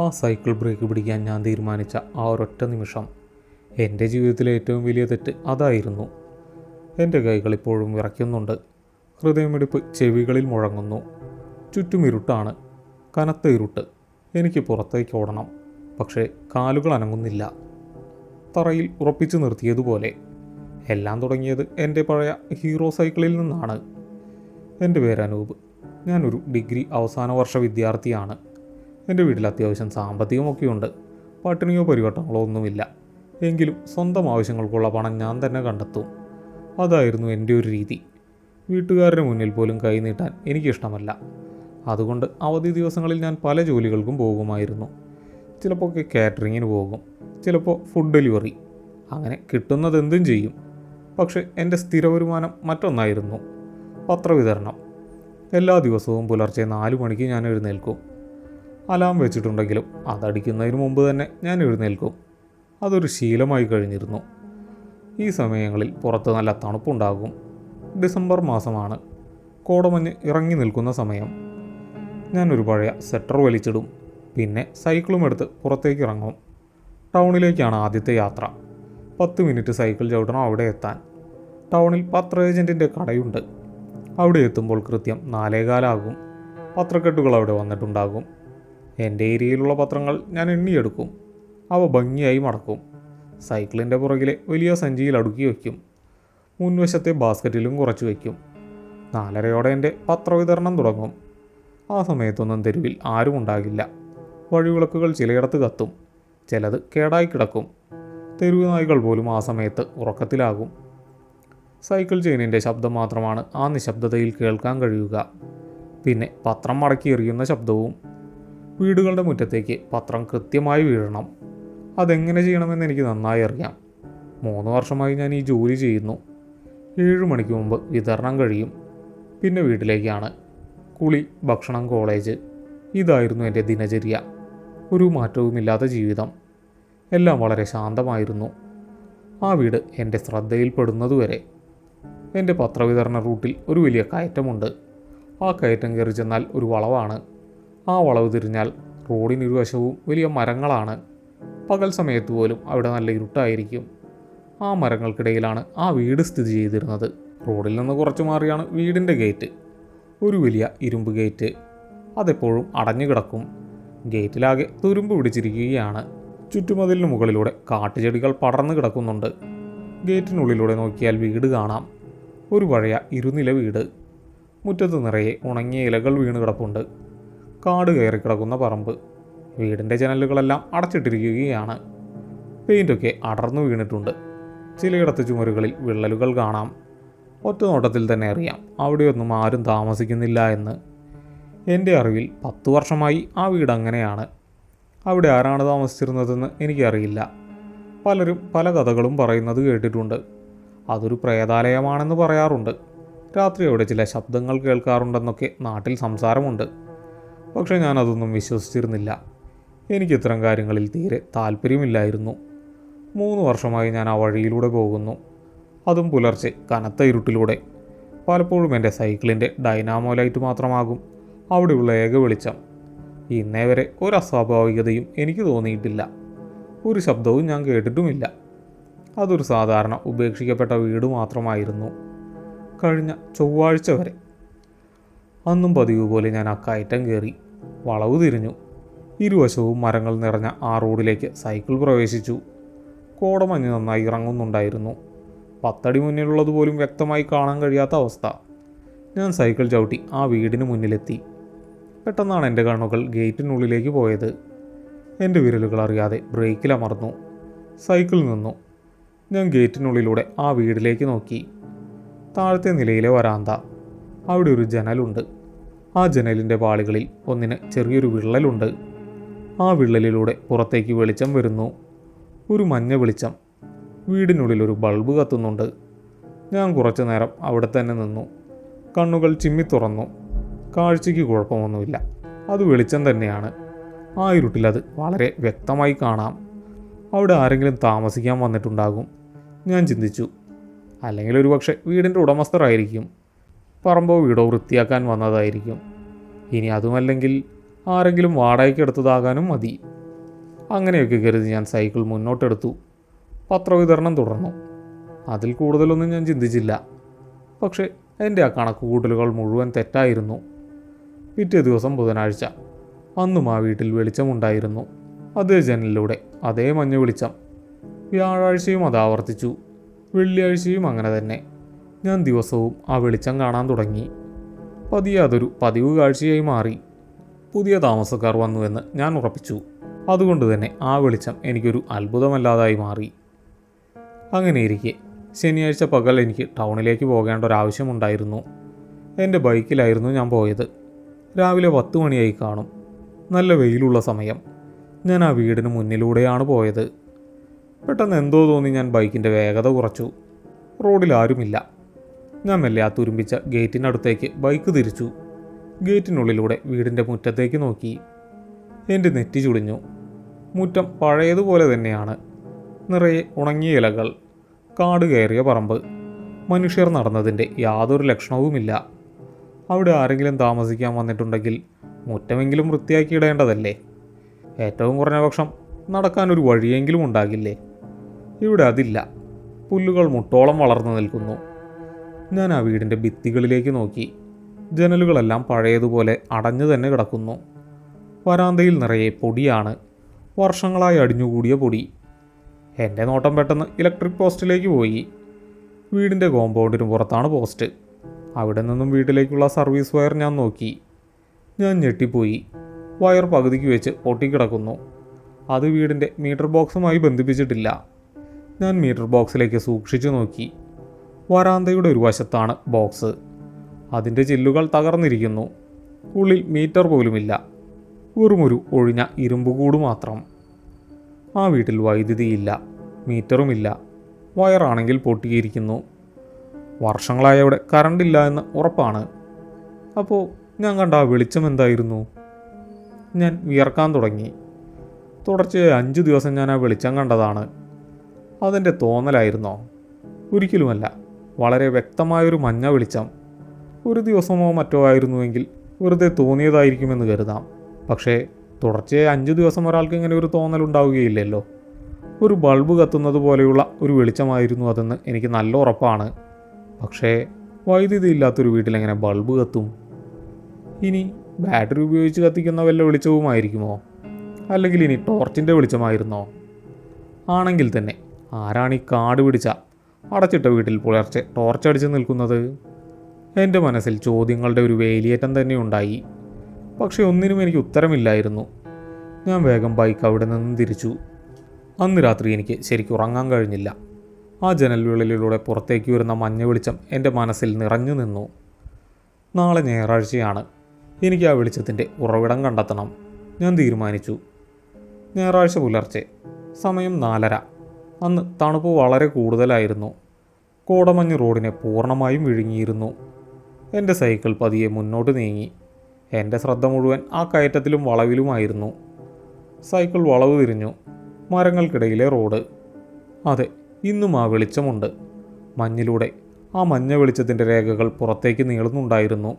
ആ cycle break പിടിക്കാൻ ഞാൻ തീരുമാനിച്ച ആ ഒരൊറ്റ നിമിഷം എൻ്റെ ജീവിതത്തിലെ ഏറ്റവും വലിയ തെറ്റ് അതായിരുന്നു. എൻ്റെ കൈകൾ ഇപ്പോഴും വിറയ്ക്കുന്നുണ്ട്. ഹൃദയമിടിപ്പ് ചെവികളിൽ മുഴങ്ങുന്നു. ചുറ്റും ഇരുട്ടാണ്, കനത്ത ഇരുട്ട്. എനിക്ക് പുറത്തേക്ക് ഓടണം, പക്ഷേ കാലുകൾ അനങ്ങുന്നില്ല. തറയിൽ ഉറപ്പിച്ചു നിർത്തിയതുപോലെ. എല്ലാം തുടങ്ങിയത് എൻ്റെ പഴയ ഹീറോ സൈക്കിളിൽ നിന്നാണ്. എൻ്റെ പേര് അനൂപ്. ഞാനൊരു ഡിഗ്രി അവസാന വർഷ വിദ്യാർത്ഥിയാണ്. എൻ്റെ വീട്ടിൽ അത്യാവശ്യം സാമ്പത്തികമൊക്കെയുണ്ട്. പട്ടിണിയോ പരിവട്ടങ്ങളോ ഒന്നുമില്ല. എങ്കിലും സ്വന്തം ആവശ്യങ്ങൾക്കുള്ള പണം ഞാൻ തന്നെ കണ്ടെത്തും. അതായിരുന്നു എൻ്റെ ഒരു രീതി. വീട്ടുകാരുടെ മുന്നിൽ പോലും കൈ നീട്ടാൻ എനിക്കിഷ്ടമല്ല. അതുകൊണ്ട് അവധി ദിവസങ്ങളിൽ ഞാൻ പല ജോലികൾക്കും പോകുമായിരുന്നു. ചിലപ്പോൾ കാറ്ററിങ്ങിന് പോകും, ചിലപ്പോൾ ഫുഡ് ഡെലിവറി. അങ്ങനെ കിട്ടുന്നതെന്തും ചെയ്യും. പക്ഷേ എൻ്റെ സ്ഥിര വരുമാനം മറ്റൊന്നായിരുന്നു: പത്രവിതരണം. എല്ലാ ദിവസവും പുലർച്ചെ 4 മണിക്ക് ഞാൻ എഴുന്നേൽക്കും. അലാം വെച്ചിട്ടുണ്ടെങ്കിലും അതടിക്കുന്നതിന് മുമ്പ് തന്നെ ഞാൻ എഴുന്നേൽക്കും. അതൊരു ശീലമായി കഴിഞ്ഞിരുന്നു. ഈ സമയങ്ങളിൽ പുറത്ത് നല്ല തണുപ്പുണ്ടാകും. ഡിസംബർ മാസമാണ്. കോടമഞ്ഞ് ഇറങ്ങി നിൽക്കുന്ന സമയം. ഞാനൊരു പഴയ സ്വെറ്റർ വലിച്ചിടും. പിന്നെ സൈക്കിളും എടുത്ത് പുറത്തേക്ക് ഇറങ്ങും. ടൗണിലേക്കാണ് ആദ്യത്തെ യാത്ര. 10 മിനിറ്റ് സൈക്കിൾ ചവിട്ടണം അവിടെ എത്താൻ. ടൗണിൽ പത്ര ഏജൻറ്റിൻ്റെ കടയുണ്ട്. അവിടെ എത്തുമ്പോൾ കൃത്യം 4:15 പത്രക്കെട്ടുകൾ അവിടെ വന്നിട്ടുണ്ടാകും. എൻ്റെ ഏരിയയിലുള്ള പത്രങ്ങൾ ഞാൻ എണ്ണിയെടുക്കും. അവ ഭംഗിയായി മടക്കും. സൈക്കിളിൻ്റെ പുറകിലെ വലിയ സഞ്ചിയിൽ അടുക്കി വയ്ക്കും. മുൻവശത്തെ ബാസ്ക്കറ്റിലും കുറച്ച് വയ്ക്കും. 4:30 എൻ്റെ പത്രവിതരണം തുടങ്ങും. ആ സമയത്തൊന്നും തെരുവിൽ ആരും ഉണ്ടാകില്ല. വഴിവിളക്കുകൾ ചിലയിടത്ത് കത്തും, ചിലത് കേടായി കിടക്കും. തെരുവ് നായ്ക്കൾ പോലും ആ സമയത്ത് ഉറക്കത്തിലാകും. സൈക്കിൾ ചെയിനിൻ്റെ ശബ്ദം മാത്രമാണ് ആ നിശബ്ദതയിൽ കേൾക്കാൻ കഴിയുക. പിന്നെ പത്രം മടക്കി എറിയുന്ന ശബ്ദവും. വീടുകളുടെ മുറ്റത്തേക്ക് പത്രം കൃത്യമായി വീഴണം. അതെങ്ങനെ ചെയ്യണമെന്ന് എനിക്ക് നന്നായി അറിയാം. 3 വർഷമായി ഞാൻ ഈ ജോലി ചെയ്യുന്നു. 7 മണിക്ക് മുമ്പ് വിതരണം കഴിയും. പിന്നെ വീട്ടിലേക്കാണ്. കുളി, ഭക്ഷണം, കോളേജ്. ഇതായിരുന്നു എൻ്റെ ദിനചര്യ. ഒരു മാറ്റവുമില്ലാത്ത ജീവിതം. എല്ലാം വളരെ ശാന്തമായിരുന്നു. ആ വീട് എൻ്റെ ശ്രദ്ധയിൽപ്പെടുന്നതുവരെ. എൻ്റെ പത്രവിതരണ റൂട്ടിൽ ഒരു വലിയ കയറ്റമുണ്ട്. ആ കയറ്റം കയറി ചെന്നാൽ ഒരു വളവാണ്. ആ വളവ് തിരിഞ്ഞാൽ റോഡിനിരുവശവും വലിയ മരങ്ങളാണ്. പകൽ സമയത്ത് പോലും അവിടെ നല്ല ഇരുട്ടായിരിക്കും. ആ മരങ്ങൾക്കിടയിലാണ് ആ വീട് സ്ഥിതി ചെയ്തിരുന്നത്. റോഡിൽ നിന്ന് കുറച്ച് മാറിയാണ് വീടിൻ്റെ ഗേറ്റ്. ഒരു വലിയ ഇരുമ്പ് ഗേറ്റ്. അതെപ്പോഴും അടഞ്ഞു കിടക്കും. ഗേറ്റിലാകെ തുരുമ്പ് പിടിച്ചിരിക്കുകയാണ്. ചുറ്റുമതിലിന് മുകളിലൂടെ കാട്ടുചെടികൾ പടർന്നു കിടക്കുന്നുണ്ട്. ഗേറ്റിനുള്ളിലൂടെ നോക്കിയാൽ വീട് കാണാം. ഒരു പഴയ ഇരുനില വീട്. മുറ്റത്ത് നിറയെ ഉണങ്ങിയ ഇലകൾ വീണ് കിടപ്പുണ്ട്. കാട് കയറി കിടക്കുന്ന പറമ്പ്. വീടിൻ്റെ ജനലുകളെല്ലാം അടച്ചിട്ടിരിക്കുകയാണ്. പെയിൻ്റൊക്കെ അടർന്നു വീണിട്ടുണ്ട്. ചിലയിടത്ത് ചുമരുകളിൽ വിള്ളലുകൾ കാണാം. ഒറ്റ നോട്ടത്തിൽ തന്നെ അറിയാം അവിടെയൊന്നും ആരും താമസിക്കുന്നില്ല എന്ന്. എൻ്റെ അറിവിൽ 10 വർഷമായി ആ വീട് അങ്ങനെയാണ്. അവിടെ ആരാണ് താമസിച്ചിരുന്നതെന്ന് എനിക്കറിയില്ല. പലരും പല കഥകളും പറയുന്നത് കേട്ടിട്ടുണ്ട്. അതൊരു പ്രേതാലയമാണെന്ന് പറയാറുണ്ട്. രാത്രി അവിടെ ചില ശബ്ദങ്ങൾ കേൾക്കാറുണ്ടെന്നൊക്കെ നാട്ടിൽ സംസാരമുണ്ട്. പക്ഷേ ഞാനതൊന്നും വിശ്വസിച്ചിരുന്നില്ല. എനിക്ക് ഇത്തരം കാര്യങ്ങളിൽ തീരെ താല്പര്യമില്ലായിരുന്നു. 3 വർഷമായി ഞാൻ ആ വഴിയിലൂടെ പോകുന്നു. അതും പുലർച്ചെ കനത്ത ഇരുട്ടിലൂടെ. പലപ്പോഴും എൻ്റെ സൈക്കിളിൻ്റെ ഡൈനാമോ ലൈറ്റ് മാത്രമാകും അവിടെയുള്ള ഏക വെളിച്ചം. ഇന്നേ വരെ ഒരു അസ്വാഭാവികതയും എനിക്ക് തോന്നിയിട്ടില്ല. ഒരു ശബ്ദവും ഞാൻ കേട്ടിട്ടുമില്ല. അതൊരു സാധാരണ ഉപേക്ഷിക്കപ്പെട്ട വീട് മാത്രമായിരുന്നു. കഴിഞ്ഞ ചൊവ്വാഴ്ച വരെ. അന്നും പതിവ് പോലെ ഞാൻ ആ കയറ്റം കയറി. വളവ് തിരിഞ്ഞു. ഇരുവശവും മരങ്ങൾ നിറഞ്ഞ ആ റോഡിലേക്ക് സൈക്കിൾ പ്രവേശിച്ചു. കോടമഞ്ഞ് നന്നായി ഇറങ്ങുന്നുണ്ടായിരുന്നു. 10 അടി മുന്നിലുള്ളതുപോലും വ്യക്തമായി കാണാൻ കഴിയാത്ത അവസ്ഥ. ഞാൻ സൈക്കിൾ ചവിട്ടി ആ വീടിന് മുന്നിലെത്തി. പെട്ടെന്നാണ് എൻ്റെ കണ്ണുകൾ ഗേറ്റിനുള്ളിലേക്ക് പോയത്. എൻ്റെ വിരലുകൾ അറിയാതെ ബ്രേക്കിലമർന്നു. സൈക്കിൾ നിന്നു. ഞാൻ ഗേറ്റിനുള്ളിലൂടെ ആ വീടിലേക്ക് നോക്കി. താഴത്തെ നിലയിലെ വരാന്ത. അവിടെ ഒരു ജനലുണ്ട്. ആ ജനലിൻ്റെ പാളികളിൽ ഒന്നിന് ചെറിയൊരു വിള്ളലുണ്ട്. ആ വിള്ളലിലൂടെ പുറത്തേക്ക് വെളിച്ചം വരുന്നു. ഒരു മഞ്ഞ വെളിച്ചം. വീടിനുള്ളിൽ ഒരു ബൾബ് കത്തുന്നുണ്ട്. ഞാൻ കുറച്ചു നേരം അവിടെ തന്നെ നിന്നു. കണ്ണുകൾ ചിമ്മി തുറന്നു. കാഴ്ചയ്ക്ക് കുഴപ്പമൊന്നുമില്ല. അത് വെളിച്ചം തന്നെയാണ്. ആ ഇരുട്ടിലത് വളരെ വ്യക്തമായി കാണാം. അവിടെ ആരെങ്കിലും താമസിക്കാൻ വന്നിട്ടുണ്ടാകും, ഞാൻ ചിന്തിച്ചു. അല്ലെങ്കിൽ ഒരുപക്ഷെ വീടിൻ്റെ ഉടമസ്ഥരായിരിക്കും. പറമ്പോ വീടോ വൃത്തിയാക്കാൻ വന്നതായിരിക്കും. ഇനി അതുമല്ലെങ്കിൽ ആരെങ്കിലും വാടകയ്ക്ക് എടുത്തതാകാനും മതി. അങ്ങനെയൊക്കെ കരുതി ഞാൻ സൈക്കിൾ മുന്നോട്ടെടുത്തു. പത്രവിതരണം തുടർന്നു. അതിൽ കൂടുതലൊന്നും ഞാൻ ചിന്തിച്ചില്ല. പക്ഷേ എൻ്റെ ആ കണക്കുകൂട്ടലുകൾ മുഴുവൻ തെറ്റായിരുന്നു. പിറ്റേ ദിവസം ബുധനാഴ്ച. അന്നും ആ വീട്ടിൽ വെളിച്ചമുണ്ടായിരുന്നു. അതേ ജനലിലൂടെ അതേ മഞ്ഞ വെളിച്ചം. വ്യാഴാഴ്ചയും അത് ആവർത്തിച്ചു. വെള്ളിയാഴ്ചയും അങ്ങനെ തന്നെ. ഞാൻ ദിവസവും ആ വെളിച്ചം കാണാൻ തുടങ്ങി. പതിയെ അതൊരു പതിവ് കാഴ്ചയായി മാറി. പുതിയ താമസക്കാർ വന്നുവെന്ന് ഞാൻ ഉറപ്പിച്ചു. അതുകൊണ്ട് തന്നെ ആ വെളിച്ചം എനിക്കൊരു അത്ഭുതമല്ലാതായി മാറി. അങ്ങനെയിരിക്കെ ശനിയാഴ്ച പകൽ എനിക്ക് ടൗണിലേക്ക് പോകേണ്ട ഒരാവശ്യമുണ്ടായിരുന്നു. എൻ്റെ ബൈക്കിലായിരുന്നു ഞാൻ പോയത്. രാവിലെ 10 മണിയായി കാണും. നല്ല വെയിലുള്ള സമയം. ഞാൻ ആ വീടിന് മുന്നിലൂടെയാണ് പോയത്. പെട്ടെന്ന് എന്തോ തോന്നി ഞാൻ ബൈക്കിൻ്റെ വേഗത കുറച്ചു. റോഡിൽ ആരുമില്ല. ഞാൻ മെല്ലെ ആ തുരുമ്പിച്ച ഗേറ്റിനടുത്തേക്ക് ബൈക്ക് തിരിച്ചു. ഗേറ്റിനുള്ളിലൂടെ വീടിൻ്റെ മുറ്റത്തേക്ക് നോക്കി. എൻ്റെ നെറ്റി ചുളിഞ്ഞു. മുറ്റം പഴയതുപോലെ തന്നെയാണ്. നിറയെ ഉണങ്ങിയ ഇലകൾ, കാട് കയറിയ പറമ്പ്. മനുഷ്യർ നടന്നതിൻ്റെ യാതൊരു ലക്ഷണവുമില്ല. അവിടെ ആരെങ്കിലും താമസിക്കാൻ വന്നിട്ടുണ്ടെങ്കിൽ മുറ്റമെങ്കിലും വൃത്തിയാക്കിയിടേണ്ടതല്ലേ? ഏറ്റവും കുറഞ്ഞ പക്ഷം നടക്കാനൊരു വഴിയെങ്കിലും ഉണ്ടാകില്ലേ? ഇവിടെ അതില്ല. പുല്ലുകൾ മുട്ടോളം വളർന്നു നിൽക്കുന്നു. ഞാൻ ആ വീടിൻ്റെ ഭിത്തികളിലേക്ക് നോക്കി. ജനലുകളെല്ലാം പഴയതുപോലെ അടഞ്ഞു തന്നെ കിടക്കുന്നു. വരാന്തയിൽ നിറയെ പൊടിയാണ്. വർഷങ്ങളായി അടിഞ്ഞുകൂടിയ പൊടി. എൻ്റെ നോട്ടം പെട്ടെന്ന് ഇലക്ട്രിക് പോസ്റ്റിലേക്ക് പോയി. വീടിൻ്റെ കോമ്പൗണ്ടിന് പുറത്താണ് പോസ്റ്റ്. അവിടെ നിന്നും വീട്ടിലേക്കുള്ള സർവീസ് വയർ ഞാൻ നോക്കി. ഞാൻ ഞെട്ടിപ്പോയി. വയർ പകുതിക്ക് വെച്ച് പൊട്ടിക്കിടക്കുന്നു. അത് വീടിൻ്റെ മീറ്റർ ബോക്സുമായി ബന്ധിപ്പിച്ചിട്ടില്ല. ഞാൻ മീറ്റർ ബോക്സിലേക്ക് സൂക്ഷിച്ചു നോക്കി. വരാന്തയുടെ ഒരു വശത്താണ് ബോക്സ്. അതിൻ്റെ ചില്ലുകൾ തകർന്നിരിക്കുന്നു. ഉള്ളിൽ മീറ്റർ പോലുമില്ല. വെറുമൊരു ഒഴിഞ്ഞ ഇരുമ്പുകൂട് മാത്രം. ആ വീട്ടിൽ വൈദ്യുതിയില്ല, മീറ്ററുമില്ല. വയറാണെങ്കിൽ പൊട്ടിയിരിക്കുന്നു. വർഷങ്ങളായി അവിടെ കറണ്ടില്ല എന്ന് ഉറപ്പാണ്. അപ്പോൾ ഞാൻ കണ്ട ആ വെളിച്ചം എന്തായിരുന്നു? ഞാൻ വിയർക്കാൻ തുടങ്ങി. തുടർച്ചയായി 5 ദിവസം ഞാൻ ആ വെളിച്ചം കണ്ടതാണ്. അതെൻ്റെ തോന്നലായിരുന്നോ? ഒരിക്കലുമല്ല. വളരെ വ്യക്തമായൊരു മഞ്ഞ വെളിച്ചം. ഒരു ദിവസമോ മറ്റോ ആയിരുന്നുവെങ്കിൽ വെറുതെ തോന്നിയതായിരിക്കുമെന്ന് കരുതാം. പക്ഷേ തുടർച്ചയായി 5 ദിവസം ഒരാൾക്ക് ഇങ്ങനെ ഒരു തോന്നലുണ്ടാവുകയില്ലല്ലോ. ഒരു ബൾബ് കത്തുന്നത് പോലെയുള്ള ഒരു വെളിച്ചമായിരുന്നു അതെന്ന് എനിക്ക് നല്ല ഉറപ്പാണ്. പക്ഷേ വൈദ്യുതി ഇല്ലാത്തൊരു വീട്ടിലെങ്ങനെ ബൾബ് കത്തും? ഇനി ബാറ്ററി ഉപയോഗിച്ച് കത്തിക്കുന്ന വല്ല വെളിച്ചവുമായിരിക്കുമോ? അല്ലെങ്കിൽ ഇനി ടോർച്ചിൻ്റെ വെളിച്ചമായിരുന്നോ? ആണെങ്കിൽ തന്നെ ആരാണ് ഈ കാട് പിടിച്ച അടച്ചിട്ട വീട്ടിൽ പുലർച്ചെ ടോർച്ചടിച്ച് നിൽക്കുന്നത്? എൻ്റെ മനസ്സിൽ ചോദ്യങ്ങളുടെ ഒരു വേലിയേറ്റം തന്നെ ഉണ്ടായി. പക്ഷേ ഒന്നിനും എനിക്ക് ഉത്തരമില്ലായിരുന്നു. ഞാൻ വേഗം ബൈക്ക് അവിടെ നിന്ന് തിരിച്ചു. അന്ന് രാത്രി എനിക്ക് ശരിക്കും ഉറങ്ങാൻ കഴിഞ്ഞില്ല. ആ ജനൽവിളലിലൂടെ പുറത്തേക്ക് വരുന്ന മഞ്ഞ വെളിച്ചം എൻ്റെ മനസ്സിൽ നിറഞ്ഞു നിന്നു. നാളെ ഞായറാഴ്ചയാണ്. എനിക്ക് ആ വെളിച്ചത്തിൻ്റെ ഉറവിടം കണ്ടെത്തണം. ഞാൻ തീരുമാനിച്ചു. ഞായറാഴ്ച പുലർച്ചെ, സമയം 4:30. അന്ന് തണുപ്പ് വളരെ കൂടുതലായിരുന്നു. കോടമഞ്ഞ് റോഡിനെ പൂർണ്ണമായും വിഴുങ്ങിയിരുന്നു. എൻ്റെ സൈക്കിൾ പതിയെ മുന്നോട്ട് നീങ്ങി. എൻ്റെ ശ്രദ്ധ മുഴുവൻ ആ കയറ്റത്തിലും വളവിലുമായിരുന്നു. സൈക്കിൾ വളവ് തിരിഞ്ഞു. മരങ്ങൾക്കിടയിലെ റോഡ്. അതെ, ഇന്നും ആ വെളിച്ചമുണ്ട്. മഞ്ഞിലൂടെ ആ മഞ്ഞ വെളിച്ചത്തിൻ്റെ രേഖകൾ പുറത്തേക്ക് നീളുന്നുണ്ടായിരുന്നു.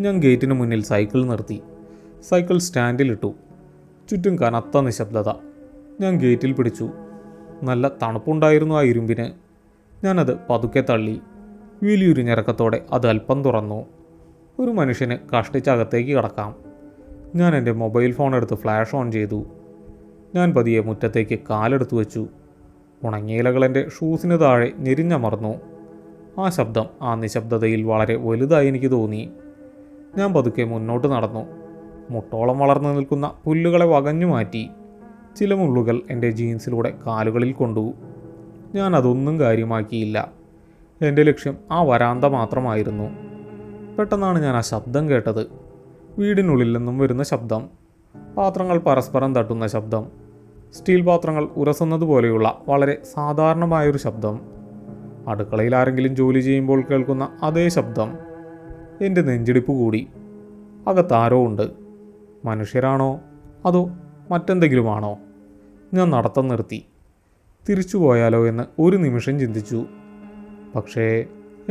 ഞാൻ ഗേറ്റിന് മുന്നിൽ സൈക്കിൾ നിർത്തി. സൈക്കിൾ സ്റ്റാൻഡിലിട്ടു. ചുറ്റും കനത്ത നിശബ്ദത. ഞാൻ ഗേറ്റിൽ പിടിച്ചു. നല്ല തണുപ്പുണ്ടായിരുന്നു ആ ഇരുമ്പിന്. ഞാനത് പതുക്കെ തള്ളി. വലിയൊരു ഞരക്കത്തോടെ അത് അല്പം തുറന്നു. ഒരു മനുഷ്യന് കഷ്ടിച്ചകത്തേക്ക് കടക്കാം. ഞാൻ എൻ്റെ മൊബൈൽ ഫോൺ എടുത്ത് ഫ്ലാഷ് ഓൺ ചെയ്തു. ഞാൻ പതിയെ മുറ്റത്തേക്ക് കാലെടുത്തു വെച്ചു. ഉണങ്ങിയ ഇലകൾ എൻ്റെ ഷൂസിന് താഴെ ഞെരിഞ്ഞമർന്നു. ആ ശബ്ദം ആ നിശബ്ദതയിൽ വളരെ വലുതായി എനിക്ക് തോന്നി. ഞാൻ പതുക്കെ മുന്നോട്ട് നടന്നു. മുട്ടോളം വളർന്നു നിൽക്കുന്ന പുല്ലുകളെ വകഞ്ഞു മാറ്റി. ചില മുള്ളുകൾ എൻ്റെ ജീൻസിലൂടെ കാലുകളിൽ കൊണ്ടു. ഞാൻ അതൊന്നും കാര്യമാക്കിയില്ല. എൻ്റെ ലക്ഷ്യം ആ വരാന്ത മാത്രമായിരുന്നു. പെട്ടെന്നാണ് ഞാൻ ആ ശബ്ദം കേട്ടത്. വീടിനുള്ളിൽ നിന്നും വരുന്ന ശബ്ദം. പാത്രങ്ങൾ പരസ്പരം തട്ടുന്ന ശബ്ദം. സ്റ്റീൽ പാത്രങ്ങൾ ഉരസുന്നത് പോലെയുള്ള വളരെ സാധാരണമായൊരു ശബ്ദം. അടുക്കളയിൽ ആരെങ്കിലും ജോലി ചെയ്യുമ്പോൾ കേൾക്കുന്ന അതേ ശബ്ദം. എൻ്റെ നെഞ്ചിടിപ്പ് കൂടി. അകത്താരോ ഉണ്ട്. മനുഷ്യരാണോ അതോ മറ്റെന്തെങ്കിലുമാണോ? ഞാൻ നടത്തം നിർത്തി. തിരിച്ചു പോയാലോ എന്ന് ഒരു നിമിഷം ചിന്തിച്ചു. പക്ഷേ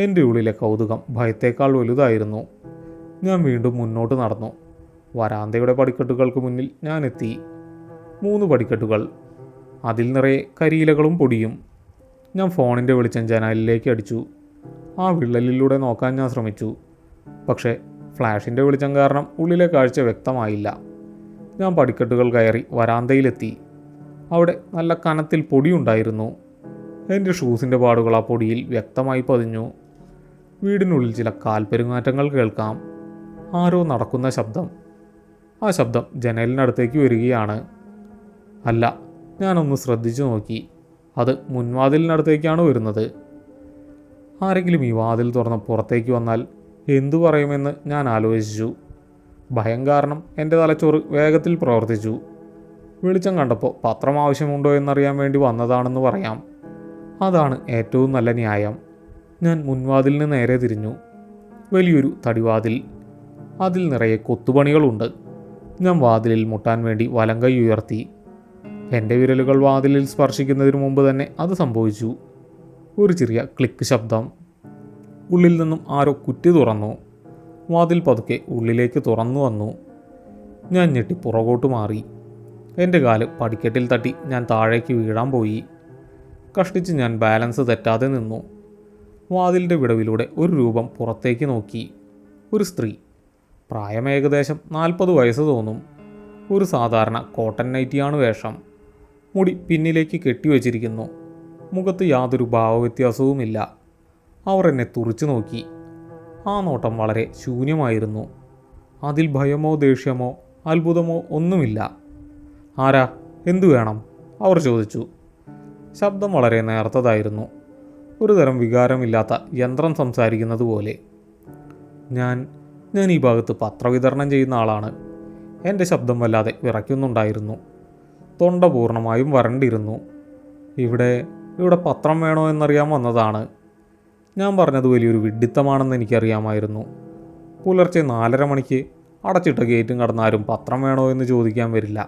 എൻ്റെ ഉള്ളിലെ കൗതുകം ഭയത്തേക്കാൾ വലുതായിരുന്നു. ഞാൻ വീണ്ടും മുന്നോട്ട് നടന്നു. വരാന്തയുടെ പടിക്കെട്ടുകൾക്ക് മുന്നിൽ ഞാൻ എത്തി. 3 പടിക്കെട്ടുകൾ, അതിൽ നിറയെ കരിയിലകളും പൊടിയും. ഞാൻ ഫോണിൻ്റെ വെളിച്ചം ജനാലിലേക്ക് അടിച്ചു. ആ വിള്ളലിലൂടെ നോക്കാൻ ഞാൻ ശ്രമിച്ചു. പക്ഷേ ഫ്ലാഷിൻ്റെ വെളിച്ചം കാരണം ഉള്ളിലെ കാഴ്ച വ്യക്തമായില്ല. ഞാൻ പടിക്കെട്ടുകൾ കയറി വരാന്തയിലെത്തി. അവിടെ നല്ല കനത്തിൽ പൊടിയുണ്ടായിരുന്നു. എൻ്റെ ഷൂസിൻ്റെ പാടുകൾ ആ പൊടിയിൽ വ്യക്തമായി പതിഞ്ഞു. വീടിനുള്ളിൽ ചില കാൽപ്പെരുമാറ്റങ്ങൾ കേൾക്കാം. ആരോ നടക്കുന്ന ശബ്ദം. ആ ശബ്ദം ജനലിനടുത്തേക്ക് വരികയാണ്. അല്ല, ഞാനൊന്ന് ശ്രദ്ധിച്ചു നോക്കി. അത് മുൻവാതിലിനടുത്തേക്കാണ് വരുന്നത്. ആരെങ്കിലും ഈ വാതിൽ തുറന്ന് പുറത്തേക്ക് വന്നാൽ എന്തു പറയുമെന്ന് ഞാൻ ആലോചിച്ചു. ഭയം കാരണം എൻ്റെ തലച്ചോറ് വേഗത്തിൽ പ്രവർത്തിച്ചു. വെളിച്ചം കണ്ടപ്പോൾ പത്രം ആവശ്യമുണ്ടോ എന്നറിയാൻ വേണ്ടി വന്നതാണെന്ന് പറയാം. അതാണ് ഏറ്റവും നല്ല ന്യായം. ഞാൻ മുൻവാതിലിന് നേരെ തിരിഞ്ഞു. വലിയൊരു തടിവാതിൽ. അതിൽ നിറയെ കൊത്തുപണികളുണ്ട്. ഞാൻ വാതിലിൽ മുട്ടാൻ വേണ്ടി വലങ്കൈ ഉയർത്തി. എൻ്റെ വിരലുകൾ വാതിലിൽ സ്പർശിക്കുന്നതിന് മുമ്പ് തന്നെ അത് സംഭവിച്ചു. ഒരു ചെറിയ ക്ലിക്ക് ശബ്ദം. ഉള്ളിൽ നിന്നും ആരോ കുറ്റി തുറന്നു. വാതിൽ പതുക്കെ ഉള്ളിലേക്ക് തുറന്നു വന്നു. ഞാൻ ഞെട്ടി പുറകോട്ട് മാറി. എൻ്റെ കാല് പടിക്കെട്ടിൽ തട്ടി ഞാൻ താഴേക്ക് വീഴാൻ പോയി. കഷ്ടിച്ച് ഞാൻ ബാലൻസ് തെറ്റാതെ നിന്നു. വാതിലിൻ്റെ വിടവിലൂടെ ഒരു രൂപം പുറത്തേക്ക് നോക്കി. ഒരു സ്ത്രീ. പ്രായം ഏകദേശം 40 വയസ്സ് തോന്നും. ഒരു സാധാരണ കോട്ടൺ നൈറ്റിയാണ് വേഷം. മുടി പിന്നിലേക്ക് കെട്ടിവെച്ചിരിക്കുന്നു. മുഖത്ത് യാതൊരു ഭാവവ്യത്യാസവുമില്ല. അവർ എന്നെ തുറിച്ചു നോക്കി. ആ നോട്ടം വളരെ ശൂന്യമായിരുന്നു. അതിൽ ഭയമോ ദേഷ്യമോ അത്ഭുതമോ ഒന്നുമില്ല. ആരാ, എന്തു വേണം? അവർ ചോദിച്ചു. ശബ്ദം വളരെ നേർത്തതായിരുന്നു. ഒരു തരം വികാരമില്ലാത്ത യന്ത്രം സംസാരിക്കുന്നത് പോലെ. ഞാൻ ഈ ഭാഗത്ത് പത്രവിതരണം ചെയ്യുന്ന ആളാണ്. എൻ്റെ ശബ്ദം വല്ലാതെ വിറയ്ക്കുന്നുണ്ടായിരുന്നു. തൊണ്ട പൂർണ്ണമായും വരണ്ടിരുന്നു. ഇവിടെ പത്രം വേണോ എന്നറിയാൻ വന്നതാണ്. ഞാൻ പറഞ്ഞത് വലിയൊരു വിഡ്ഢിത്തമാണെന്ന് എനിക്കറിയാമായിരുന്നു. പുലർച്ചെ 4:30 മണിക്ക് അടച്ചിട്ട ഗേറ്റും കടന്നാരും പത്രം വേണോ എന്ന് ചോദിക്കാൻ വരില്ല.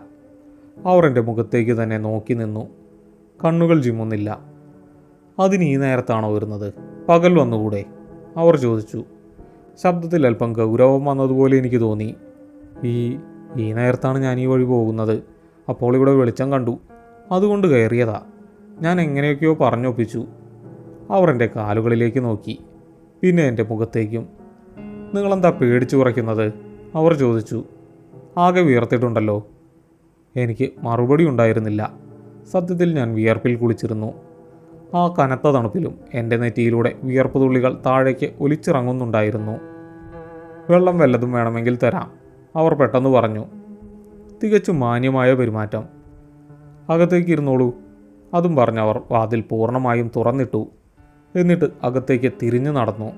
അവർ എൻ്റെ മുഖത്തേക്ക് തന്നെ നോക്കി നിന്നു. കണ്ണുകൾ ചിമ്മുന്നില്ല. അതിന് ഈ നേരത്താണോ വരുന്നത്? പകൽ വന്നുകൂടെ? അവർ ചോദിച്ചു. ശബ്ദത്തിൽ അല്പം ഗൗരവം വന്നതുപോലെ എനിക്ക് തോന്നി. ഈ നേരത്താണ് ഞാൻ ഈ വഴി പോകുന്നത്. അപ്പോൾ ഇവിടെ വെളിച്ചം കണ്ടു. അതുകൊണ്ട് കയറിയതാ. ഞാൻ എങ്ങനെയൊക്കെയോ പറഞ്ഞൊപ്പിച്ചു. അവർ എൻ്റെ കാലുകളിലേക്ക് നോക്കി. പിന്നെ എൻ്റെ മുഖത്തേക്കും. നിങ്ങളെന്താ പേടിച്ചു കുറയ്ക്കുന്നത്? അവർ ചോദിച്ചു. ആകെ വിയർത്തിട്ടുണ്ടല്ലോ. എനിക്ക് മറുപടി ഉണ്ടായിരുന്നില്ല. സത്യത്തിൽ ഞാൻ വിയർപ്പിൽ കുളിച്ചിരുന്നു. ആ കനത്ത തണുപ്പിലും എൻ്റെ നെറ്റിയിലൂടെ വിയർപ്പ് തുള്ളികൾ താഴേക്ക് ഒലിച്ചിറങ്ങുന്നുണ്ടായിരുന്നു. വെള്ളം വല്ലതും വേണമെങ്കിൽ തരാം, അവർ പെട്ടെന്ന് പറഞ്ഞു. തികച്ചും മാന്യമായ പെരുമാറ്റം. അകത്തേക്ക് ഇരുന്നോളൂ. അതും പറഞ്ഞവർ വാതിൽ പൂർണ്ണമായും തുറന്നിട്ടു. എന്നിട്ട് അകത്തേക്ക് തിരിഞ്ഞു നടന്നു.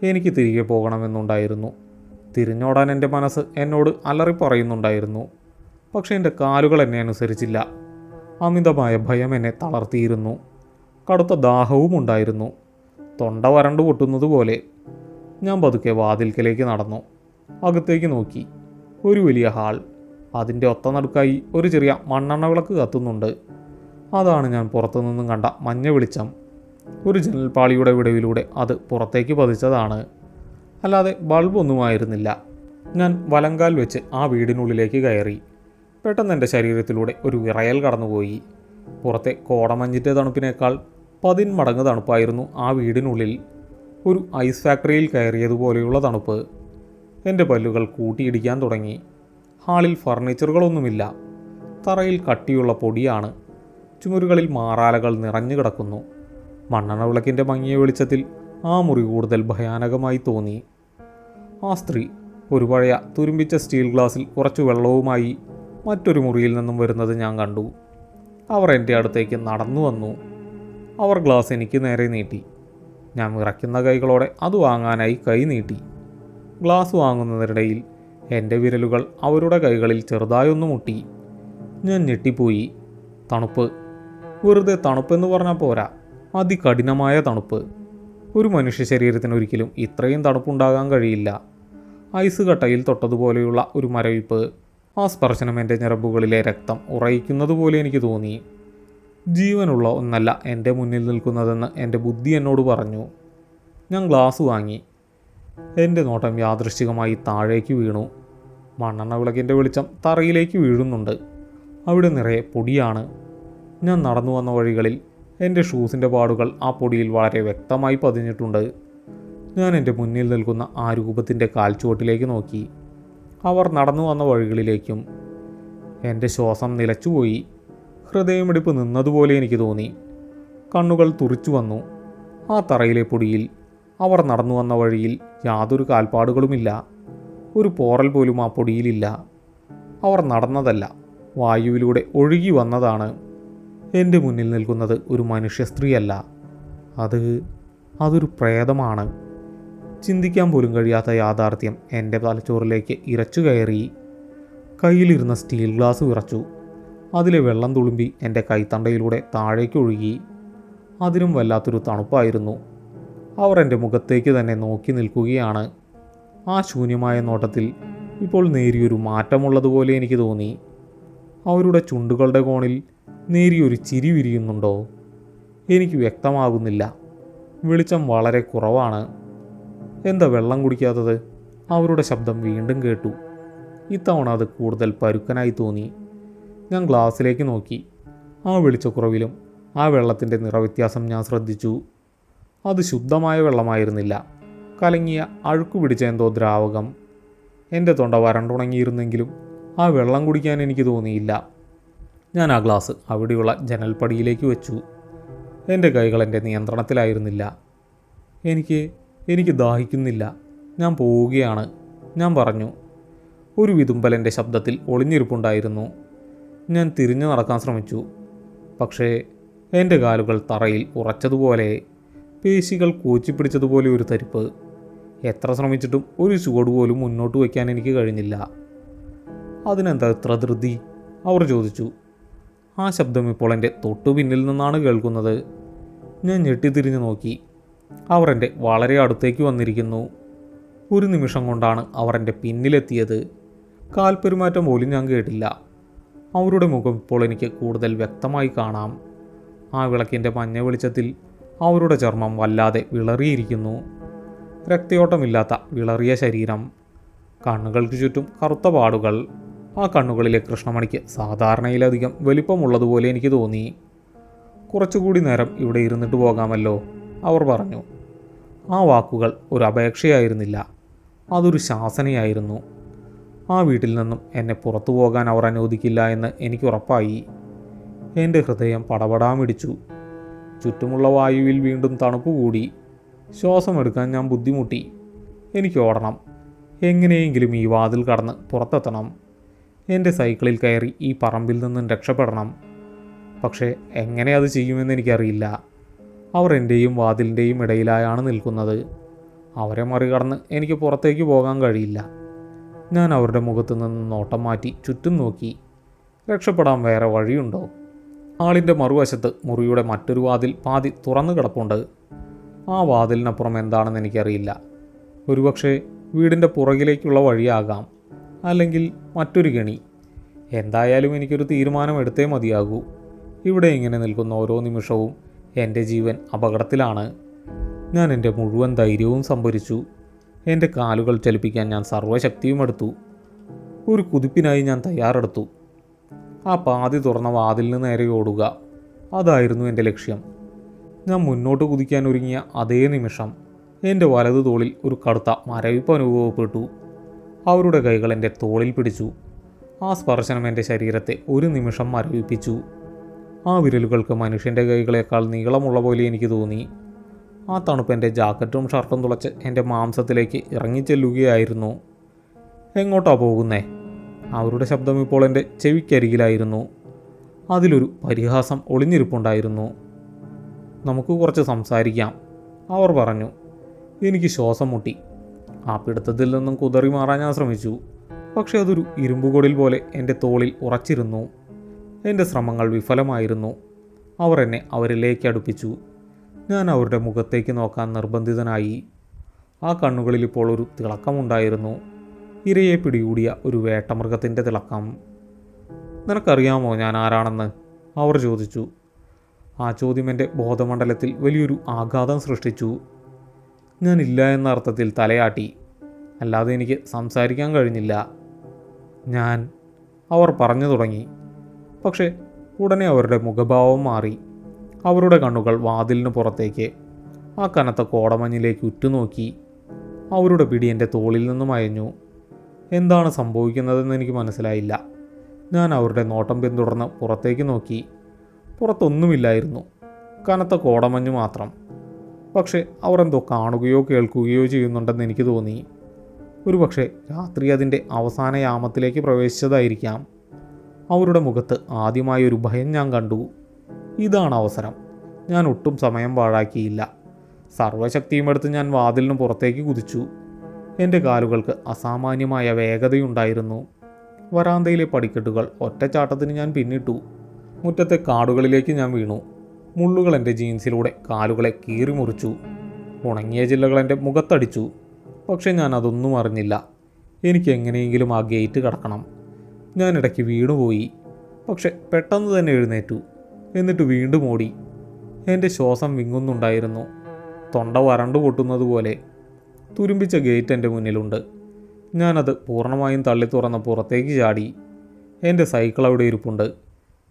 എനിക്ക് തിരികെ പോകണമെന്നുണ്ടായിരുന്നു. തിരിഞ്ഞോടാൻ എൻ്റെ മനസ്സ് എന്നോട് അലറി പറയുന്നുണ്ടായിരുന്നു. പക്ഷേ എൻ്റെ കാലുകൾ എന്നെ അനുസരിച്ചില്ല. അമിതമായ ഭയം എന്നെ തളർത്തിയിരുന്നു. കടുത്ത ദാഹവും ഉണ്ടായിരുന്നു. തൊണ്ട വരണ്ടു പൊട്ടുന്നത് പോലെ. ഞാൻ പതുക്കെ വാതിൽക്കലേക്ക് നടന്നു. അകത്തേക്ക് നോക്കി. ഒരു വലിയ ഹാൾ. അതിൻ്റെ ഒത്ത നടുക്കായി ഒരു ചെറിയ മണ്ണെണ്ണ വിളക്ക് കത്തുന്നുണ്ട്. അതാണ് ഞാൻ പുറത്തുനിന്നും കണ്ട മഞ്ഞ വെളിച്ചം. ഒരു ജനൽപ്പാളിയുടെ വിടവിലൂടെ അത് പുറത്തേക്ക് പതിച്ചതാണ്. അല്ലാതെ ബൾബൊന്നുമായിരുന്നില്ല. ഞാൻ വലങ്കാൽ വെച്ച് ആ വീടിനുള്ളിലേക്ക് കയറി. പെട്ടെന്ന് എൻ്റെ ശരീരത്തിലൂടെ ഒരു വിറയൽ കടന്നുപോയി. പുറത്തെ കോടമഞ്ഞിൻ്റെ തണുപ്പിനേക്കാൾ 10 മടങ്ങ് തണുപ്പായിരുന്നു ആ വീടിനുള്ളിൽ. ഒരു ഐസ് ഫാക്ടറിയിൽ കയറിയതുപോലെയുള്ള തണുപ്പ്. എൻ്റെ പല്ലുകൾ കൂട്ടിയിടിക്കാൻ തുടങ്ങി. ഹാളിൽ ഫർണിച്ചറുകളൊന്നുമില്ല. തറയിൽ കട്ടിയുള്ള പൊടിയാണ്. ചുമരുകളിൽ മാറാലകൾ നിറഞ്ഞു കിടക്കുന്നു. മണ്ണെണ്ണ വിളക്കിൻ്റെ മങ്ങിയ വെളിച്ചത്തിൽ ആ മുറി കൂടുതൽ ഭയാനകമായി തോന്നി. ആ സ്ത്രീ ഒരു പഴയ തുരുമ്പിച്ച സ്റ്റീൽ ഗ്ലാസ്സിൽ കുറച്ച് വെള്ളവുമായി മറ്റൊരു മുറിയിൽ നിന്നും വരുന്നത് ഞാൻ കണ്ടു. അവർ എൻ്റെ അടുത്തേക്ക് നടന്നു വന്നു. അവർ ഗ്ലാസ് എനിക്ക് നേരെ നീട്ടി. ഞാൻ വിറയ്ക്കുന്ന കൈകളോടെ അത് വാങ്ങാനായി കൈ നീട്ടി. ഗ്ലാസ് വാങ്ങുന്നതിനിടയിൽ എൻ്റെ വിരലുകൾ അവരുടെ കൈകളിൽ ചെറുതായൊന്നു മുട്ടി. ഞാൻ ഞെട്ടിപ്പോയി. തണുപ്പ്. വെറുതെ തണുപ്പെന്ന് പറഞ്ഞാൽ പോരാ, അതികഠിനമായ തണുപ്പ്. ഒരു മനുഷ്യ ശരീരത്തിന് ഒരിക്കലും ഇത്രയും തണുപ്പുണ്ടാകാൻ കഴിയില്ല. ഐസ് കട്ടയിൽ തൊട്ടതുപോലെയുള്ള ഒരു മരവിപ്പ്. ആ സ്പർശനം എൻ്റെ ഞരമ്പുകളിലെ രക്തം ഉറയിക്കുന്നത് പോലെ എനിക്ക് തോന്നി. ജീവനുള്ള ഒന്നല്ല എൻ്റെ മുന്നിൽ നിൽക്കുന്നതെന്ന് എൻ്റെ ബുദ്ധി എന്നോട് പറഞ്ഞു. ഞാൻ ഗ്ലാസ് വാങ്ങി. എൻ്റെ നോട്ടം യാദൃശ്ചികമായി താഴേക്ക് വീണു. മണ്ണെണ്ണ വിളക്കിൻ്റെ വെളിച്ചം തറയിലേക്ക് വീഴുന്നുണ്ട്. അവിടെ നിറയെ പൊടിയാണ്. ഞാൻ നടന്നു വന്ന വഴികളിൽ എൻ്റെ ഷൂസിൻ്റെ പാടുകൾ ആ പൊടിയിൽ വളരെ വ്യക്തമായി പതിഞ്ഞിട്ടുണ്ട്. ഞാൻ എൻ്റെ മുന്നിൽ നിൽക്കുന്ന ആ രൂപത്തിൻ്റെ കാൽച്ചുവട്ടിലേക്ക് നോക്കി. അവർ നടന്നു വന്ന വഴികളിലേക്കും. എൻ്റെ ശ്വാസം നിലച്ചുപോയി. ഹൃദയമിടിപ്പ് നിന്നതുപോലെ എനിക്ക് തോന്നി. കണ്ണുകൾ തുറിച്ചു വന്നു. ആ തറയിലെ പൊടിയിൽ, അവർ നടന്നു വന്ന വഴിയിൽ യാതൊരു കാൽപ്പാടുകളുമില്ല. ഒരു പോറൽ പോലും ആ പൊടിയിലില്ല. അവർ നടന്നതല്ല, വായുവിലൂടെ ഒഴുകി വന്നതാണ്. എൻ്റെ മുന്നിൽ നിൽക്കുന്നത് ഒരു മനുഷ്യ സ്ത്രീയല്ല, അതൊരു പ്രേതമാണ്. ചിന്തിക്കാൻ പോലും കഴിയാത്ത യാഥാർത്ഥ്യം എൻ്റെ തലച്ചോറിലേക്ക് ഇരച്ചു കയറി. കയ്യിലിരുന്ന സ്റ്റീൽ ഗ്ലാസ് വിറച്ചു. അതിലെ വെള്ളം തുളുമ്പി എൻ്റെ കൈത്തണ്ടയിലൂടെ താഴേക്ക് ഒഴുകി. അതിനും വല്ലാത്തൊരു തണുപ്പായിരുന്നു. അവർ എൻ്റെ മുഖത്തേക്ക് തന്നെ നോക്കി നിൽക്കുകയാണ്. ആ ശൂന്യമായ നോട്ടത്തിൽ ഇപ്പോൾ നേരിയൊരു മാറ്റമുള്ളതുപോലെ എനിക്ക് തോന്നി. അവരുടെ ചുണ്ടുകളുടെ കോണിൽ നേരിയൊരു ചിരി വിരിയുന്നുണ്ടോ? എനിക്ക് വ്യക്തമാകുന്നില്ല. വെളിച്ചം വളരെ കുറവാണ്. എന്താ വെള്ളം കുടിക്കാത്തത്? അവരുടെ ശബ്ദം വീണ്ടും കേട്ടു. ഇത്തവണ അത് കൂടുതൽ പരുക്കനായി തോന്നി. ഞാൻ ഗ്ലാസ്സിലേക്ക് നോക്കി. ആ വെളിച്ചക്കുറവിലും ആ വെള്ളത്തിൻ്റെ നിറവ്യത്യാസം ഞാൻ ശ്രദ്ധിച്ചു. അത് ശുദ്ധമായ വെള്ളമായിരുന്നില്ല, കലങ്ങിയ അഴുക്കു പിടിച്ച എന്തോ ദ്രാവകം. എൻ്റെ തൊണ്ട വരണ്ടുണങ്ങിയിരുന്നെങ്കിലും ആ വെള്ളം കുടിക്കാൻ എനിക്ക് തോന്നിയില്ല. ഞാൻ ആ ഗ്ലാസ് അവിടെയുള്ള ജനൽപ്പടിയിലേക്ക് വെച്ചു. എൻ്റെ കൈകൾ എൻ്റെ നിയന്ത്രണത്തിലായിരുന്നില്ല. എനിക്ക് ദാഹിക്കുന്നില്ല, ഞാൻ പോവുകയാണ്, ഞാൻ പറഞ്ഞു. ഒരു വിതുമ്പൽ എൻ്റെ ശബ്ദത്തിൽ ഒളിഞ്ഞിരിപ്പുണ്ടായിരുന്നു. ഞാൻ തിരിഞ്ഞു നടക്കാൻ ശ്രമിച്ചു. പക്ഷേ എൻ്റെ കാലുകൾ തറയിൽ ഉറച്ചതുപോലെ, പേശികൾ കോച്ചിപ്പിടിച്ചതുപോലെ ഒരു തരിപ്പ്. എത്ര ശ്രമിച്ചിട്ടും ഒരു ചുവട് പോലും മുന്നോട്ട് വയ്ക്കാൻ എനിക്ക് കഴിഞ്ഞില്ല. അതിനെന്താ ഇത്ര ധൃതി? അവർ ചോദിച്ചു. ആ ശബ്ദം ഇപ്പോൾ എൻ്റെ തൊട്ടു പിന്നിൽ നിന്നാണ് കേൾക്കുന്നത്. ഞാൻ ഞെട്ടിത്തിരിഞ്ഞു നോക്കി. അവർ എൻ്റെ വളരെ അടുത്തേക്ക് വന്നിരിക്കുന്നു. ഒരു നിമിഷം കൊണ്ടാണ് അവർ എൻ്റെ പിന്നിലെത്തിയത്. കാൽപ്പെരുമാറ്റം പോലും ഞാൻ കേട്ടില്ല. അവരുടെ മുഖം ഇപ്പോൾ എനിക്ക് കൂടുതൽ വ്യക്തമായി കാണാം. ആ വിളക്കിൻ്റെ മഞ്ഞ വെളിച്ചത്തിൽ അവരുടെ ചർമ്മം വല്ലാതെ വിളറിയിരിക്കുന്നു. രക്തയോട്ടമില്ലാത്ത വിളറിയ ശരീരം, കണ്ണുകൾക്ക് ചുറ്റും കറുത്ത പാടുകൾ. ആ കണ്ണുകളിലെ കൃഷ്ണമണിക്ക് സാധാരണയിലധികം വലിപ്പമുള്ളതുപോലെ എനിക്ക് തോന്നി. കുറച്ചുകൂടി നേരം ഇവിടെ ഇരുന്നിട്ട് പോകാമല്ലോ, അവർ പറഞ്ഞു. ആ വാക്കുകൾ ഒരു അപേക്ഷയായിരുന്നില്ല, അതൊരു ശാസനയായിരുന്നു. ആ വീട്ടിൽ നിന്നും എന്നെ പുറത്തു പോകാൻ അവർ അനുവദിക്കില്ല എന്ന് എനിക്ക് ഉറപ്പായി. എൻ്റെ ഹൃദയം പടപടാമിടിച്ചു. ചുറ്റുമുള്ള വായുവിൽ വീണ്ടും തണുപ്പ് കൂടി. ശ്വാസമെടുക്കാൻ ഞാൻ ബുദ്ധിമുട്ടി. എനിക്ക് ഓടണം, എങ്ങനെയെങ്കിലും ഈ വാതിൽ കടന്ന് പുറത്തെത്തണം. എൻ്റെ സൈക്കിളിൽ കയറി ഈ പറമ്പിൽ നിന്നും രക്ഷപ്പെടണം. പക്ഷേ എങ്ങനെ അത് ചെയ്യുമെന്ന് എനിക്കറിയില്ല. അവർ എൻ്റെയും വാതിലിൻ്റെയും ഇടയിലായാണ് നിൽക്കുന്നത്. അവരെ മറികടന്ന് എനിക്ക് പുറത്തേക്ക് പോകാൻ കഴിയില്ല. ഞാൻ അവരുടെ മുഖത്തു നിന്ന് നോട്ടം മാറ്റി ചുറ്റും നോക്കി. രക്ഷപ്പെടാൻ വേറെ വഴിയുണ്ടോ? ആളിൻ്റെ മറുവശത്ത് മുറിയുടെ മറ്റൊരു വാതിൽ പാതി തുറന്നു കിടപ്പുണ്ട്. ആ വാതിലിനപ്പുറം എന്താണെന്ന് എനിക്കറിയില്ല. ഒരുപക്ഷെ വീടിൻ്റെ പുറകിലേക്കുള്ള വഴിയാകാം, അല്ലെങ്കിൽ മറ്റൊരു കെണി. എന്തായാലും എനിക്കൊരു തീരുമാനം എടുത്തേ മതിയാകൂ. ഇവിടെ ഇങ്ങനെ നിൽക്കുന്ന ഓരോ നിമിഷവും എൻ്റെ ജീവൻ അപകടത്തിലാണ്. ഞാൻ എൻ്റെ മുഴുവൻ ധൈര്യവും സംഭരിച്ചു. എൻ്റെ കാലുകൾ ചലിപ്പിക്കാൻ ഞാൻ സർവ്വശക്തിയും എടുത്തു. ഒരു കുതിപ്പിനായി ഞാൻ തയ്യാറെടുത്തു. ആ പാതി തുറന്ന വാതിലിന് നേരെ ഓടുക, അതായിരുന്നു എൻ്റെ ലക്ഷ്യം. ഞാൻ മുന്നോട്ട് കുതിക്കാൻ ഒരുങ്ങിയ അതേ നിമിഷം എൻ്റെ വലതു തോളിൽ ഒരു കടുത്ത മരവിപ്പ് അനുഭവപ്പെട്ടു. അവരുടെ കൈകൾ എൻ്റെ തോളിൽ പിടിച്ചു. ആ സ്പർശനം എൻ്റെ ശരീരത്തെ ഒരു നിമിഷം മരവിപ്പിച്ചു. ആ വിരലുകൾക്ക് മനുഷ്യൻ്റെ കൈകളേക്കാൾ നീളമുള്ള പോലെ എനിക്ക് തോന്നി. ആ തണുപ്പ് എൻ്റെ ജാക്കറ്റും ഷർട്ടും തുളച്ച് എൻ്റെ മാംസത്തിലേക്ക് ഇറങ്ങിച്ചെല്ലുകയായിരുന്നു. എങ്ങോട്ടാ പോകുന്നേ? അവരുടെ ശബ്ദം ഇപ്പോൾ എൻ്റെ ചെവിക്കരികിലായിരുന്നു. അതിലൊരു പരിഹാസം ഒളിഞ്ഞിരിപ്പുണ്ടായിരുന്നു. നമുക്ക് കുറച്ച് സംസാരിക്കാം, അവർ പറഞ്ഞു. എനിക്ക് ശ്വാസം മുട്ടി. ആ പിടുത്തത്തിൽ നിന്നും കുതറി മാറാൻ ഞാൻ ശ്രമിച്ചു. പക്ഷേ അതൊരു ഇരുമ്പുകൊടിൽ പോലെ എൻ്റെ തോളിൽ ഉറച്ചിരുന്നു. എൻ്റെ ശ്രമങ്ങൾ വിഫലമായിരുന്നു. അവർ എന്നെ അവരിലേക്ക് അടുപ്പിച്ചു. ഞാൻ അവരുടെ മുഖത്തേക്ക് നോക്കാൻ നിർബന്ധിതനായി. ആ കണ്ണുകളിൽ ഇപ്പോൾ ഒരു തിളക്കമുണ്ടായിരുന്നു. ഇരയെ പിടികൂടിയ ഒരു വേട്ടമൃഗത്തിൻ്റെ തിളക്കം. നിനക്കറിയാമോ ഞാൻ ആരാണെന്ന്? അവർ ചോദിച്ചു. ആ ചോദ്യം എൻ്റെ ബോധമണ്ഡലത്തിൽ വലിയൊരു ആഘാതം സൃഷ്ടിച്ചു. ഞാനില്ല എന്ന അർത്ഥത്തിൽ തലയാട്ടി. അല്ലാതെ എനിക്ക് സംസാരിക്കാൻ കഴിഞ്ഞില്ല. ഞാൻ അവർ പറഞ്ഞു തുടങ്ങി. പക്ഷേ ഉടനെ അവരുടെ മുഖഭാവം മാറി. അവരുടെ കണ്ണുകൾ വാതിലിന് പുറത്തേക്ക്, ആ കനത്ത കോടമഞ്ഞിലേക്ക് ഉറ്റുനോക്കി. അവരുടെ പിടി എൻ്റെ തോളിൽ നിന്നും അയഞ്ഞു. എന്താണ് സംഭവിക്കുന്നതെന്ന് എനിക്ക് മനസ്സിലായില്ല. ഞാൻ അവരുടെ നോട്ടം പിന്തുടർന്ന് പുറത്തേക്ക് നോക്കി. പുറത്തൊന്നുമില്ലായിരുന്നു, കനത്ത കോടമഞ്ഞ് മാത്രം. പക്ഷേ അവർ എന്തോ കാണുകയോ കേൾക്കുകയോ ചെയ്യുന്നുണ്ടെന്ന് എനിക്ക് തോന്നി. ഒരുപക്ഷെ രാത്രി അതിൻ്റെ അവസാന യാമത്തിലേക്ക് പ്രവേശിച്ചതായിരിക്കാം. അവരുടെ മുഖത്ത് ആദ്യമായി ഒരു ഭയം ഞാൻ കണ്ടു. ഇതാണ് അവസരം. ഞാൻ ഒട്ടും സമയം പാഴാക്കിയില്ല. സർവ്വശക്തിയുമെടുത്ത് ഞാൻ വാതിലിന് പുറത്തേക്ക് കുതിച്ചു. എൻ്റെ കാലുകൾക്ക് അസാമാന്യമായ വേഗതയുണ്ടായിരുന്നു. വരാന്തയിലെ പടിക്കെട്ടുകൾ ഒറ്റച്ചാട്ടത്തിന് ഞാൻ പിന്നിട്ടു. മുറ്റത്തെ കാടുകളിലേക്ക് ഞാൻ വീണു. മുള്ളുകൾ എൻ്റെ ജീൻസിലൂടെ കാലുകളെ കീറിമുറിച്ചു. ഉണങ്ങിയ ജില്ലകൾ എൻ്റെ മുഖത്തടിച്ചു. പക്ഷേ ഞാൻ അതൊന്നും അറിഞ്ഞില്ല. എനിക്ക് എങ്ങനെയെങ്കിലും ആ ഗേറ്റ് കടക്കണം. ഞാൻ ഇടയ്ക്ക് വീണുപോയി. പക്ഷെ പെട്ടെന്ന് തന്നെ എഴുന്നേറ്റു. എന്നിട്ട് വീണ്ടും ഓടി. എൻ്റെ ശ്വാസം വിങ്ങുന്നുണ്ടായിരുന്നു. തൊണ്ട വരണ്ടു പൊട്ടുന്നത് പോലെ. തുരുമ്പിച്ച ഗേറ്റ് എൻ്റെ മുന്നിലുണ്ട്. ഞാനത് പൂർണ്ണമായും തള്ളി തുറന്ന് പുറത്തേക്ക് ചാടി. എൻ്റെ സൈക്കിൾ അവിടെ ഇരിപ്പുണ്ട്.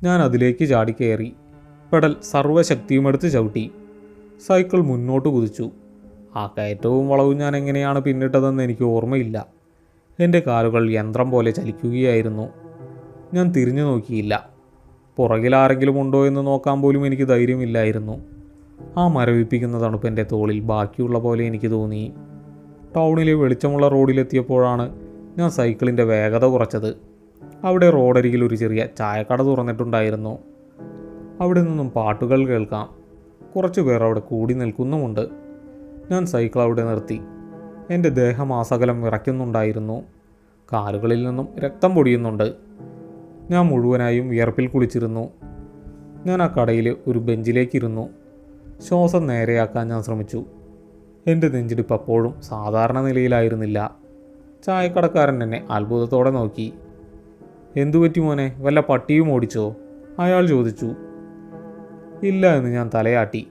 ഞാൻ അതിലേക്ക് ചാടി കയറി. പെഡൽ സർവ്വശക്തിയുമെടുത്ത് ചവിട്ടി. സൈക്കിൾ മുന്നോട്ട് കുതിച്ചു. ആ കയറ്റവും വളവും ഞാൻ എങ്ങനെയാണ് പിന്നിട്ടതെന്ന് എനിക്ക് ഓർമ്മയില്ല. എൻ്റെ കാലുകൾ യന്ത്രം പോലെ ചലിക്കുകയായിരുന്നു. ഞാൻ തിരിഞ്ഞു നോക്കിയില്ല. പുറകിൽ ആരെങ്കിലും ഉണ്ടോ എന്ന് നോക്കാൻ പോലും എനിക്ക് ധൈര്യമില്ലായിരുന്നു. ആ മരവിപ്പിക്കുന്ന തണുപ്പ് എൻ്റെ തോളിൽ ബാക്കിയുള്ള പോലെ എനിക്ക് തോന്നി. ടൗണിലെ വെളിച്ചമുള്ള റോഡിലെത്തിയപ്പോഴാണ് ഞാൻ സൈക്കിളിൻ്റെ വേഗത കുറച്ചത്. അവിടെ റോഡരികിൽ ഒരു ചെറിയ ചായക്കട തുറന്നിട്ടുണ്ടായിരുന്നു. അവിടെ നിന്നും പാട്ടുകൾ കേൾക്കാം. കുറച്ച് പേർ അവിടെ കൂടി നിൽക്കുന്നുമുണ്ട്. ഞാൻ സൈക്കിൾ അവിടെ നിർത്തി. എൻ്റെ ദേഹമാസകലം വിറയ്ക്കുന്നുണ്ടായിരുന്നു. കാലുകളിൽ നിന്നും രക്തം പൊടിയുന്നുണ്ട്. ഞാൻ മുഴുവനായും വിയർപ്പിൽ കുളിച്ചിരുന്നു. ഞാൻ ആ കടയിൽ ഒരു ബെഞ്ചിലേക്കിരുന്നു. ശ്വാസം നേരെയാക്കാൻ ഞാൻ ശ്രമിച്ചു. എൻ്റെ നെഞ്ചിടിപ്പ് അപ്പോഴും സാധാരണ നിലയിലായിരുന്നില്ല. ചായക്കടക്കാരൻ എന്നെ അത്ഭുതത്തോടെ നോക്കി. എന്തു പറ്റി മോനെ, വല്ല പട്ടിയും ഓടിച്ചോ? അയാൾ ചോദിച്ചു. ഇല്ല എന്ന് ഞാൻ തലയാട്ടി.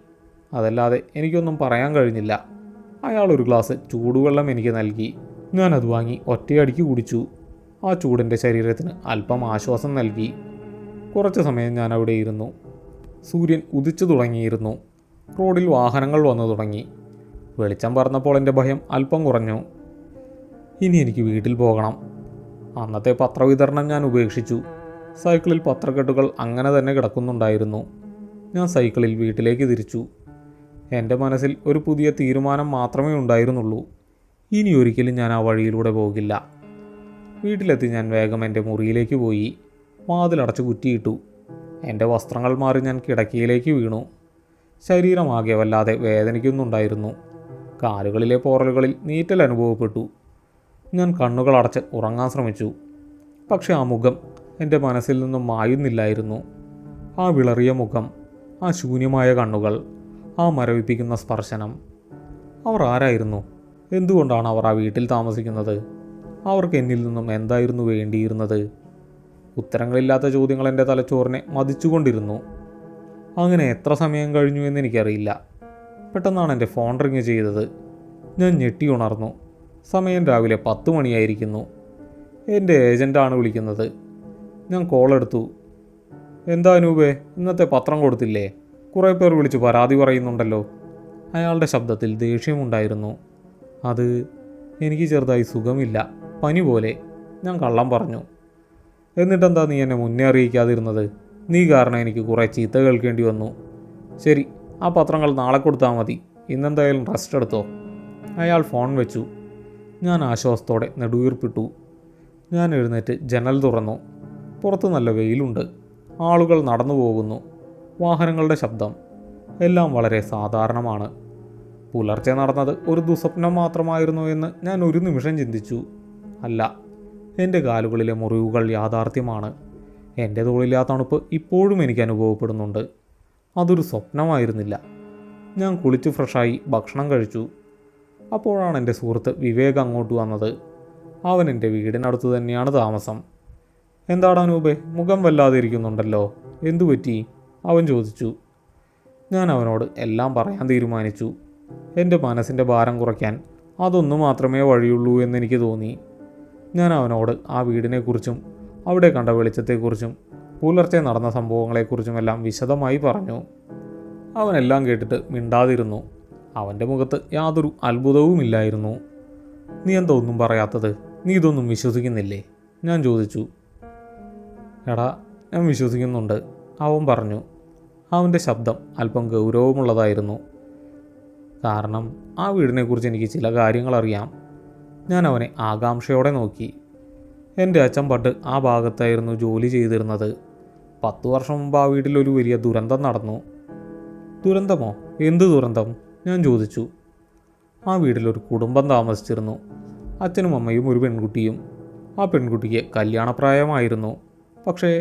അതല്ലാതെ എനിക്കൊന്നും പറയാൻ കഴിഞ്ഞില്ല. അയാൾ ഒരു ഗ്ലാസ് ചൂടുവെള്ളം എനിക്ക് നൽകി. ഞാനത് വാങ്ങി ഒറ്റയടിക്ക് കുടിച്ചു. ആ ചൂടിൻ്റെ ശരീരത്തിന് അല്പം ആശ്വാസം നൽകി. കുറച്ച് സമയം ഞാൻ അവിടെ ഇരുന്നു. സൂര്യൻ ഉദിച്ചു തുടങ്ങിയിരുന്നു. റോഡിൽ വാഹനങ്ങൾ വന്നു തുടങ്ങി. വെളിച്ചം പറന്നപ്പോൾ എൻ്റെ ഭയം അല്പം കുറഞ്ഞു. ഇനി എനിക്ക് വീട്ടിൽ പോകണം. അന്നത്തെ പത്രവിതരണം ഞാൻ ഉപേക്ഷിച്ചു. സൈക്കിളിൽ പത്രക്കെട്ടുകൾ അങ്ങനെ തന്നെ കിടക്കുന്നുണ്ടായിരുന്നു. ഞാൻ സൈക്കിളിൽ വീട്ടിലേക്ക് തിരിച്ചു. എൻ്റെ മനസ്സിൽ ഒരു പുതിയ തീരുമാനം മാത്രമേ ഉണ്ടായിരുന്നുള്ളൂ. ഇനി ഒരിക്കലും ഞാൻ ആ വഴിയിലൂടെ പോകില്ല. വീട്ടിലെത്തി ഞാൻ വേഗം എൻ്റെ മുറിയിലേക്ക് പോയി. വാതിലടച്ച് കുറ്റിയിട്ടു. എൻ്റെ വസ്ത്രങ്ങൾ മാറി ഞാൻ കിടക്കയിലേക്ക് വീണു. ശരീരമാകെ വല്ലാതെ വേദനിക്കുന്നുണ്ടായിരുന്നു. കാലുകളിലെ പോറലുകളിൽ നീറ്റൽ അനുഭവപ്പെട്ടു. ഞാൻ കണ്ണുകൾ അടച്ച് ഉറങ്ങാൻ ശ്രമിച്ചു. പക്ഷെ ആ മുഖം എൻ്റെ മനസ്സിൽ നിന്നും മായുന്നില്ലായിരുന്നു. ആ വിളറിയ മുഖം, ആ ശൂന്യമായ കണ്ണുകൾ, ആ മരവിപ്പിക്കുന്ന സ്പർശനം. അവർ ആരായിരുന്നു? എന്തുകൊണ്ടാണ് അവർ ആ വീട്ടിൽ താമസിക്കുന്നത്? അവർക്ക് എന്നിൽ നിന്നും എന്തായിരുന്നു വേണ്ടിയിരുന്നത്? ഉത്തരങ്ങളില്ലാത്ത ചോദ്യങ്ങൾ എൻ്റെ തലച്ചോറിനെ മതിച്ചുകൊണ്ടിരുന്നു. അങ്ങനെ എത്ര സമയം കഴിഞ്ഞു എന്നെനിക്കറിയില്ല. പെട്ടെന്നാണ് എൻ്റെ ഫോൺ റിങ് ചെയ്തത്. ഞാൻ ഞെട്ടി ഉണർന്നു. സമയം രാവിലെ 10 മണിയായിരിക്കുന്നു. എൻ്റെ ഏജൻ്റാണ് വിളിക്കുന്നത്. ഞാൻ കോൾ എടുത്തു. എന്താ അനൂപേ, ഇന്നത്തെ പത്രം കൊടുത്തില്ലേ? കുറേ പേർ വിളിച്ച് പരാതി പറയുന്നുണ്ടല്ലോ. അയാളുടെ ശബ്ദത്തിൽ ദേഷ്യമുണ്ടായിരുന്നു. അത് എനിക്ക് ചെറുതായി സുഖമില്ല, പനി പോലെ. ഞാൻ കള്ളം പറഞ്ഞു. എന്നിട്ടെന്താ നീ എന്നെ മുന്നേ അറിയിക്കാതിരുന്നത്? നീ കാരണം എനിക്ക് കുറേ ചീത്ത കേൾക്കേണ്ടി വന്നു. ശരി, ആ പത്രങ്ങൾ നാളെ കൊടുത്താൽ മതി. ഇന്നെന്തായാലും റെസ്റ്റ് എടുത്തോ. അയാൾ ഫോൺ വെച്ചു. ഞാൻ ആശ്വാസത്തോടെ നെടുവീർപ്പിട്ടു. ഞാൻ എഴുന്നേറ്റ് ജനൽ തുറന്നു. പുറത്ത് നല്ല വെയിലുണ്ട്. ആളുകൾ നടന്നു പോകുന്നു. വാഹനങ്ങളുടെ ശബ്ദം. എല്ലാം വളരെ സാധാരണമാണ്. പുലർച്ചെ നടന്നത് ഒരു ദുസ്വപ്നം മാത്രമായിരുന്നു എന്ന് ഞാൻ ഒരു നിമിഷം ചിന്തിച്ചു. അല്ല, എൻ്റെ കാലുകളിലെ മുറിവുകൾ യാഥാർത്ഥ്യമാണ്. എൻ്റെ തോളിലെ ആ തണുപ്പ് ഇപ്പോഴും എനിക്ക് അനുഭവപ്പെടുന്നുണ്ട്. അതൊരു സ്വപ്നമായിരുന്നില്ല. ഞാൻ കുളിച്ച് ഫ്രഷായി ഭക്ഷണം കഴിച്ചു. അപ്പോഴാണ് എൻ്റെ സുഹൃത്ത് വിവേക് അങ്ങോട്ട് വന്നത്. അവൻ എൻ്റെ വീടിനടുത്ത് തന്നെയാണ് താമസം. എന്താടാ അനൂപേ, മുഖം വല്ലാതെ ഇരിക്കുന്നുണ്ടല്ലോ, എന്തു പറ്റി? അവൻ ചോദിച്ചു. ഞാൻ അവനോട് എല്ലാം പറയാൻ തീരുമാനിച്ചു. എൻ്റെ മനസ്സിൻ്റെ ഭാരം കുറയ്ക്കാൻ അതൊന്നു മാത്രമേ വഴിയുള്ളൂ എന്നെനിക്ക് തോന്നി. ഞാൻ അവനോട് ആ വീടിനെക്കുറിച്ചും അവിടെ കണ്ട വെളിച്ചത്തെക്കുറിച്ചും പുലർച്ചെ നടന്ന സംഭവങ്ങളെക്കുറിച്ചുമെല്ലാം വിശദമായി പറഞ്ഞു. അവനെല്ലാം കേട്ടിട്ട് മിണ്ടാതിരുന്നു. അവൻ്റെ മുഖത്ത് യാതൊരു അത്ഭുതവുമില്ലായിരുന്നു. നീ എന്താ ഒന്നും പറയാത്തത്? നീ ഇതൊന്നും വിശ്വസിക്കുന്നില്ലേ? ഞാൻ ചോദിച്ചു. എടാ, ഞാൻ വിശ്വസിക്കുന്നുണ്ട്, അവൻ പറഞ്ഞു. അവൻ്റെ ശബ്ദം അല്പം ഗൗരവമുള്ളതായിരുന്നു. കാരണം ആ വീടിനെക്കുറിച്ച് എനിക്ക് ചില കാര്യങ്ങൾ അറിയാം. ഞാൻ അവനെ ആകാംക്ഷയോടെ നോക്കി. എൻ്റെ അച്ഛൻ പണ്ട് ആ ഭാഗത്തായിരുന്നു ജോലി ചെയ്തിരുന്നത്. 10 വർഷം മുമ്പ് ആ വീട്ടിലൊരു വലിയ ദുരന്തം നടന്നു. ദുരന്തമോ? എന്ത് ദുരന്തം? ഞാൻ ചോദിച്ചു. ആ വീട്ടിലൊരു കുടുംബം താമസിച്ചിരുന്നു. അച്ഛനും അമ്മയും ഒരു പെൺകുട്ടിയും. ആ പെൺകുട്ടിക്ക് കല്യാണപ്രായമായിരുന്നു. പക്ഷേ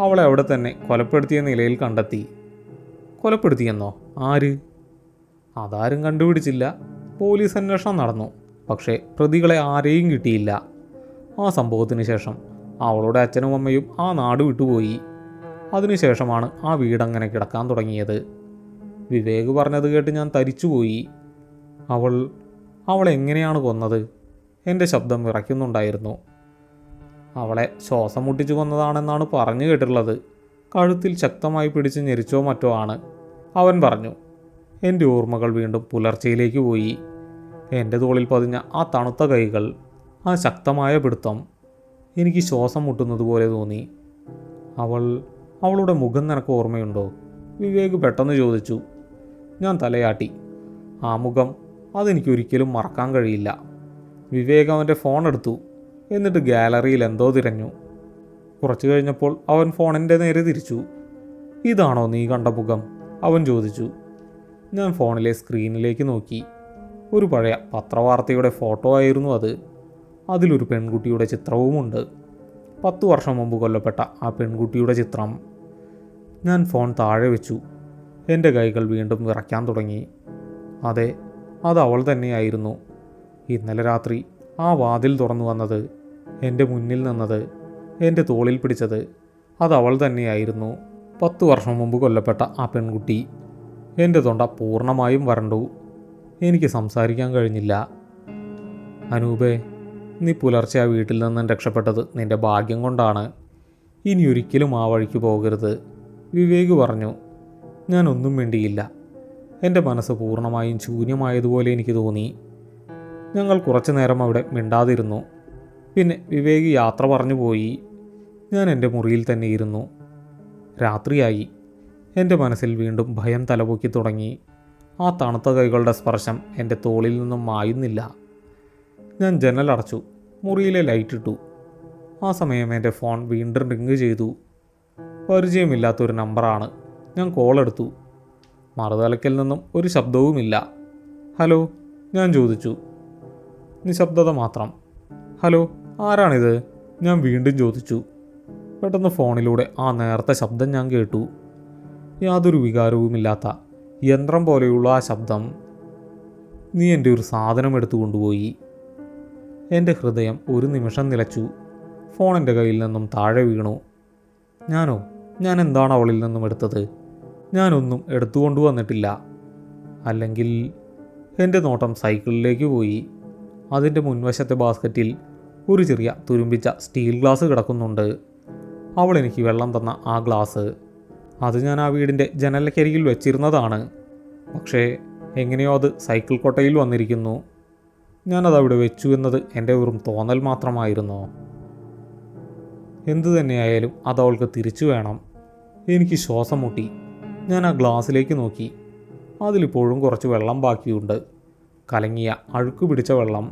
അവളെ അവിടെ തന്നെ കൊലപ്പെടുത്തിയ നിലയിൽ കണ്ടെത്തി. കൊലപ്പെടുത്തിയെന്നോ? ആര്? അതാരും കണ്ടുപിടിച്ചില്ല. പോലീസ് അന്വേഷണം നടന്നു. പക്ഷേ പ്രതികളെ ആരെയും കിട്ടിയില്ല. ആ സംഭവത്തിന് ശേഷം അവളുടെ അച്ഛനും അമ്മയും ആ നാട് വിട്ടുപോയി. അതിനുശേഷമാണ് ആ വീടങ്ങനെ കിടക്കാൻ തുടങ്ങിയത്. വിവേക് പറഞ്ഞത് കേട്ട് ഞാൻ തരിച്ചുപോയി. അവളെ എങ്ങനെയാണ് കൊന്നത്? എൻ്റെ ശബ്ദം വിറയ്ക്കുന്നുണ്ടായിരുന്നു. അവളെ ശ്വാസം മുട്ടിച്ചു കൊന്നതാണെന്നാണ് പറഞ്ഞു കേട്ടിട്ടുള്ളത്. കഴുത്തിൽ ശക്തമായി പിടിച്ച് ഞെരിച്ചോ മറ്റോ ആണ്, അവൻ പറഞ്ഞു. എൻ്റെ ഓർമ്മകൾ വീണ്ടും പുലർച്ചയിലേക്ക് പോയി. എൻ്റെ തോളിൽ പതിഞ്ഞ ആ തണുത്ത കൈകൾ, ആ ശക്തമായ പിടുത്തം. എനിക്ക് ശ്വാസം മുട്ടുന്നത് പോലെ തോന്നി. അവളുടെ മുഖം നിനക്ക് ഓർമ്മയുണ്ടോ? വിവേക് പെട്ടെന്ന് ചോദിച്ചു. ഞാൻ തലയാട്ടി. ആ മുഖം, അതെനിക്കൊരിക്കലും മറക്കാൻ കഴിയില്ല. വിവേക് അവൻ്റെ ഫോൺ എടുത്തു. എന്നിട്ട് ഗാലറിയിൽ എന്തോ തിരഞ്ഞു. കുറച്ചു കഴിഞ്ഞപ്പോൾ അവൻ ഫോണിൻ്റെ നേരെ തിരിച്ചു. ഇതാണോ നീ കണ്ട മുഖം? അവൻ ചോദിച്ചു. ഞാൻ ഫോണിലെ സ്ക്രീനിലേക്ക് നോക്കി. ഒരു പഴയ പത്രവാർത്തയുടെ ഫോട്ടോ ആയിരുന്നു അത്. അതിലൊരു പെൺകുട്ടിയുടെ ചിത്രവുമുണ്ട്. 10 വർഷം മുമ്പ് കൊല്ലപ്പെട്ട ആ പെൺകുട്ടിയുടെ ചിത്രം. ഞാൻ ഫോൺ താഴെ വെച്ചു. എൻ്റെ കൈകൾ വീണ്ടും വിറയ്ക്കാൻ തുടങ്ങി. അതെ, അത് അവൾ തന്നെയായിരുന്നു. ഇന്നലെ രാത്രി ആ വാതിൽ തുറന്നു വന്നത്, എൻ്റെ മുന്നിൽ നിന്നത്, എൻ്റെ തോളിൽ പിടിച്ചത്, അതവൾ തന്നെയായിരുന്നു. 10 വർഷം മുമ്പ് കൊല്ലപ്പെട്ട ആ പെൺകുട്ടി. എൻ്റെ തൊണ്ട പൂർണ്ണമായും വരണ്ടു. എനിക്ക് സംസാരിക്കാൻ കഴിഞ്ഞില്ല. അനൂപേ, നീ പുലർച്ചെ ആ വീട്ടിൽ നിന്നും രക്ഷപ്പെട്ടത് നിൻ്റെ ഭാഗ്യം കൊണ്ടാണ്. ഇനി ഒരിക്കലും ആ വഴിക്ക് പോകരുത്, വിവേക് പറഞ്ഞു. ഞാനൊന്നും മിണ്ടിയില്ല. എൻ്റെ മനസ്സ് പൂർണ്ണമായും ശൂന്യമായതുപോലെ എനിക്ക് തോന്നി. ഞങ്ങൾ കുറച്ചു നേരം അവിടെ മിണ്ടാതിരുന്നു. പിന്നെ വിവേക് യാത്ര പറഞ്ഞു പോയി. ഞാൻ എൻ്റെ മുറിയിൽ തന്നെ ഇരുന്നു. രാത്രിയായി. എൻ്റെ മനസ്സിൽ വീണ്ടും ഭയം തലപൊക്കി തുടങ്ങി. ആ തണുത്ത കൈകളുടെ സ്പർശം എൻ്റെ തോളിൽ നിന്നും മായുന്നില്ല. ഞാൻ ജനലടച്ചു. മുറിയിലെ ലൈറ്റ് ഇട്ടു. ആ സമയം എൻ്റെ ഫോൺ വീണ്ടും റിങ് ചെയ്തു. പരിചയമില്ലാത്തൊരു നമ്പറാണ്. ഞാൻ കോൾ എടുത്തു. മറുതലക്കിൽ നിന്നും ഒരു ശബ്ദവുമില്ല. ഹലോ, ഞാൻ ചോദിച്ചു. നിശബ്ദത മാത്രം. ഹലോ, ആരാണിത്? ഞാൻ വീണ്ടും ചോദിച്ചു. പെട്ടെന്ന് ഫോണിലൂടെ ആ നേർത്ത ശബ്ദം ഞാൻ കേട്ടു. യാതൊരു വികാരവുമില്ലാത്ത യന്ത്രം പോലെയുള്ള ആ ശബ്ദം. നീ എൻ്റെ ഒരു സാധനം എടുത്തു കൊണ്ടുപോയി. എൻ്റെ ഹൃദയം ഒരു നിമിഷം നിലച്ചു. ഫോൺ എൻ്റെ കയ്യിൽ നിന്നും താഴെ വീണു. ഞാൻ എന്താണ് അവളിൽ നിന്നും എടുത്തത്? ഞാനൊന്നും എടുത്തുകൊണ്ടു വന്നിട്ടില്ല. അല്ലെങ്കിൽ? എൻ്റെ നോട്ടം സൈക്കിളിലേക്ക് പോയി. അതിൻ്റെ മുൻവശത്തെ ബാസ്ക്കറ്റിൽ ഒരു ചെറിയ തുരുമ്പിച്ച സ്റ്റീൽ ഗ്ലാസ് കിടക്കുന്നുണ്ട്. അവൾ എനിക്ക് വെള്ളം തന്ന ആ ഗ്ലാസ്, അത് ഞാൻ ആ വീടിൻ്റെ ജനലക്കരികിൽ വെച്ചിരുന്നതാണ്. പക്ഷേ എങ്ങനെയോ അത് സൈക്കിൾ കൊട്ടയിൽ വന്നിരിക്കുന്നു. ഞാനതവിടെ വെച്ചു എന്നത് എൻ്റെ വെറും തോന്നൽ മാത്രമായിരുന്നോ? എന്തു തന്നെയായാലും അതവൾക്ക് തിരിച്ചു വേണം. എനിക്ക് ശ്വാസം മുട്ടി. ഞാൻ ആ ഗ്ലാസ്സിലേക്ക് നോക്കി. അതിലിപ്പോഴും കുറച്ച് വെള്ളം ബാക്കിയുണ്ട്. കലങ്ങിയ അഴുക്ക് പിടിച്ച വെള്ളം.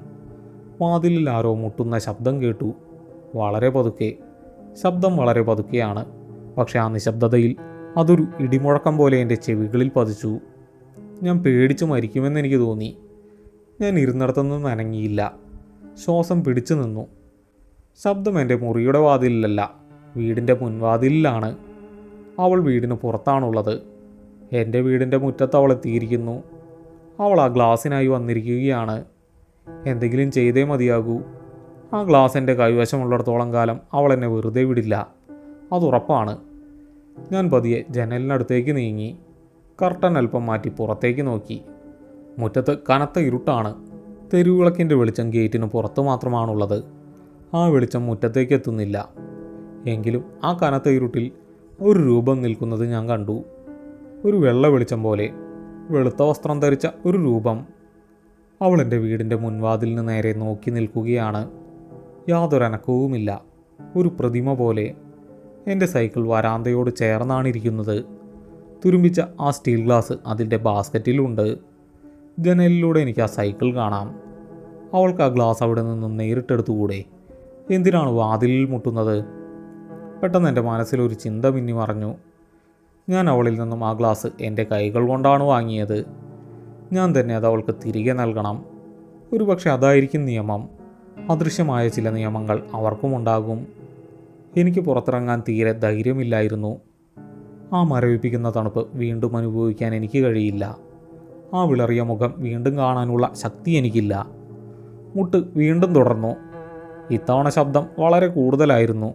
വാതിലിൽ ആരോ മുട്ടുന്ന ശബ്ദം കേട്ടു. വളരെ പതുക്കെ. ശബ്ദം വളരെ പതുക്കെയാണ്. പക്ഷെ ആ നിശബ്ദതയിൽ അതൊരു ഇടിമുഴക്കം പോലെ എൻ്റെ ചെവികളിൽ പതിച്ചു. ഞാൻ പേടിച്ച് മരിക്കുമെന്നെനിക്ക് തോന്നി. ഞാൻ ഇരുന്നിടത്തുനിന്ന് അനങ്ങിയില്ല. ശ്വാസം പിടിച്ചു നിന്നു. ശബ്ദം എൻ്റെ മുറിയുടെ വാതിലിലല്ല, വീടിൻ്റെ മുൻവാതിലിലാണ്. അവൾ വീടിന് പുറത്താണുള്ളത്. എൻ്റെ വീടിൻ്റെ മുറ്റത്ത് അവൾ എത്തിയിരിക്കുന്നു. അവൾ ആ ഗ്ലാസ്സിനായി വന്നിരിക്കുകയാണ്. എന്തെങ്കിലും ചെയ്തേ മതിയാകൂ. ആ ഗ്ലാസ് എൻ്റെ കൈവശമുള്ളിടത്തോളം കാലം അവൾ എന്നെ വെറുതെ വിടില്ല, അതുറപ്പാണ്. ഞാൻ പതിയെ ജനലിനടുത്തേക്ക് നീങ്ങി. കർട്ടൻ അല്പം മാറ്റി പുറത്തേക്ക് നോക്കി. മുറ്റത്ത് കനത്ത ഇരുട്ടാണ്. തെരുവിളക്കിൻ്റെ വെളിച്ചം ഗേറ്റിന് പുറത്ത് മാത്രമാണുള്ളത്. ആ വെളിച്ചം മുറ്റത്തേക്ക് എത്തുന്നില്ല. എങ്കിലും ആ കനത്ത ഇരുട്ടിൽ ഒരു രൂപം നിൽക്കുന്നത് ഞാൻ കണ്ടു. ഒരു വെള്ള വെളിച്ചം പോലെ വെളുത്ത വസ്ത്രം ധരിച്ച ഒരു രൂപം. അവൾ എൻ്റെ വീടിൻ്റെ മുൻവാതിലിന് നേരെ നോക്കി നിൽക്കുകയാണ്. യാതൊരനക്കവുമില്ല. ഒരു പ്രതിമ പോലെ. എൻ്റെ സൈക്കിൾ വരാന്തയോട് ചേർന്നാണ് ഇരിക്കുന്നത്. തുരുമ്പിച്ച ആ സ്റ്റീൽ ഗ്ലാസ് അതിൻ്റെ ബാസ്ക്കറ്റിലുണ്ട്. ജനലിലൂടെ എനിക്ക് ആ സൈക്കിൾ കാണാം. അവൾക്ക് ആ ഗ്ലാസ് അവിടെ നിന്നും നേരിട്ടെടുത്തുകൂടെ? എന്തിനാണ് വാതിലിൽ മുട്ടുന്നത്? പെട്ടെന്ന് എൻ്റെ മനസ്സിലൊരു ചിന്ത മിന്നി മറഞ്ഞു. ഞാൻ അവളിൽ നിന്നും ആ ഗ്ലാസ് എൻ്റെ കൈകൾ കൊണ്ടാണ് വാങ്ങിയത്. ഞാൻ തന്നെ അത് അവൾക്ക് തിരികെ നൽകണം. ഒരുപക്ഷെ അതായിരിക്കും നിയമം. അദൃശ്യമായ ചില നിയമങ്ങൾ അവർക്കുമുണ്ടാകും. എനിക്ക് പുറത്തിറങ്ങാൻ തീരെ ധൈര്യമില്ലായിരുന്നു. ആ മരവിപ്പിക്കുന്ന തണുപ്പ് വീണ്ടും അനുഭവിക്കാൻ എനിക്ക് കഴിയില്ല. ആ വിളറിയ മുഖം വീണ്ടും കാണാനുള്ള ശക്തി എനിക്കില്ല. മുട്ട് വീണ്ടും തുടർന്നു. ഇത്തവണ ശബ്ദം വളരെ കൂടുതലായിരുന്നു.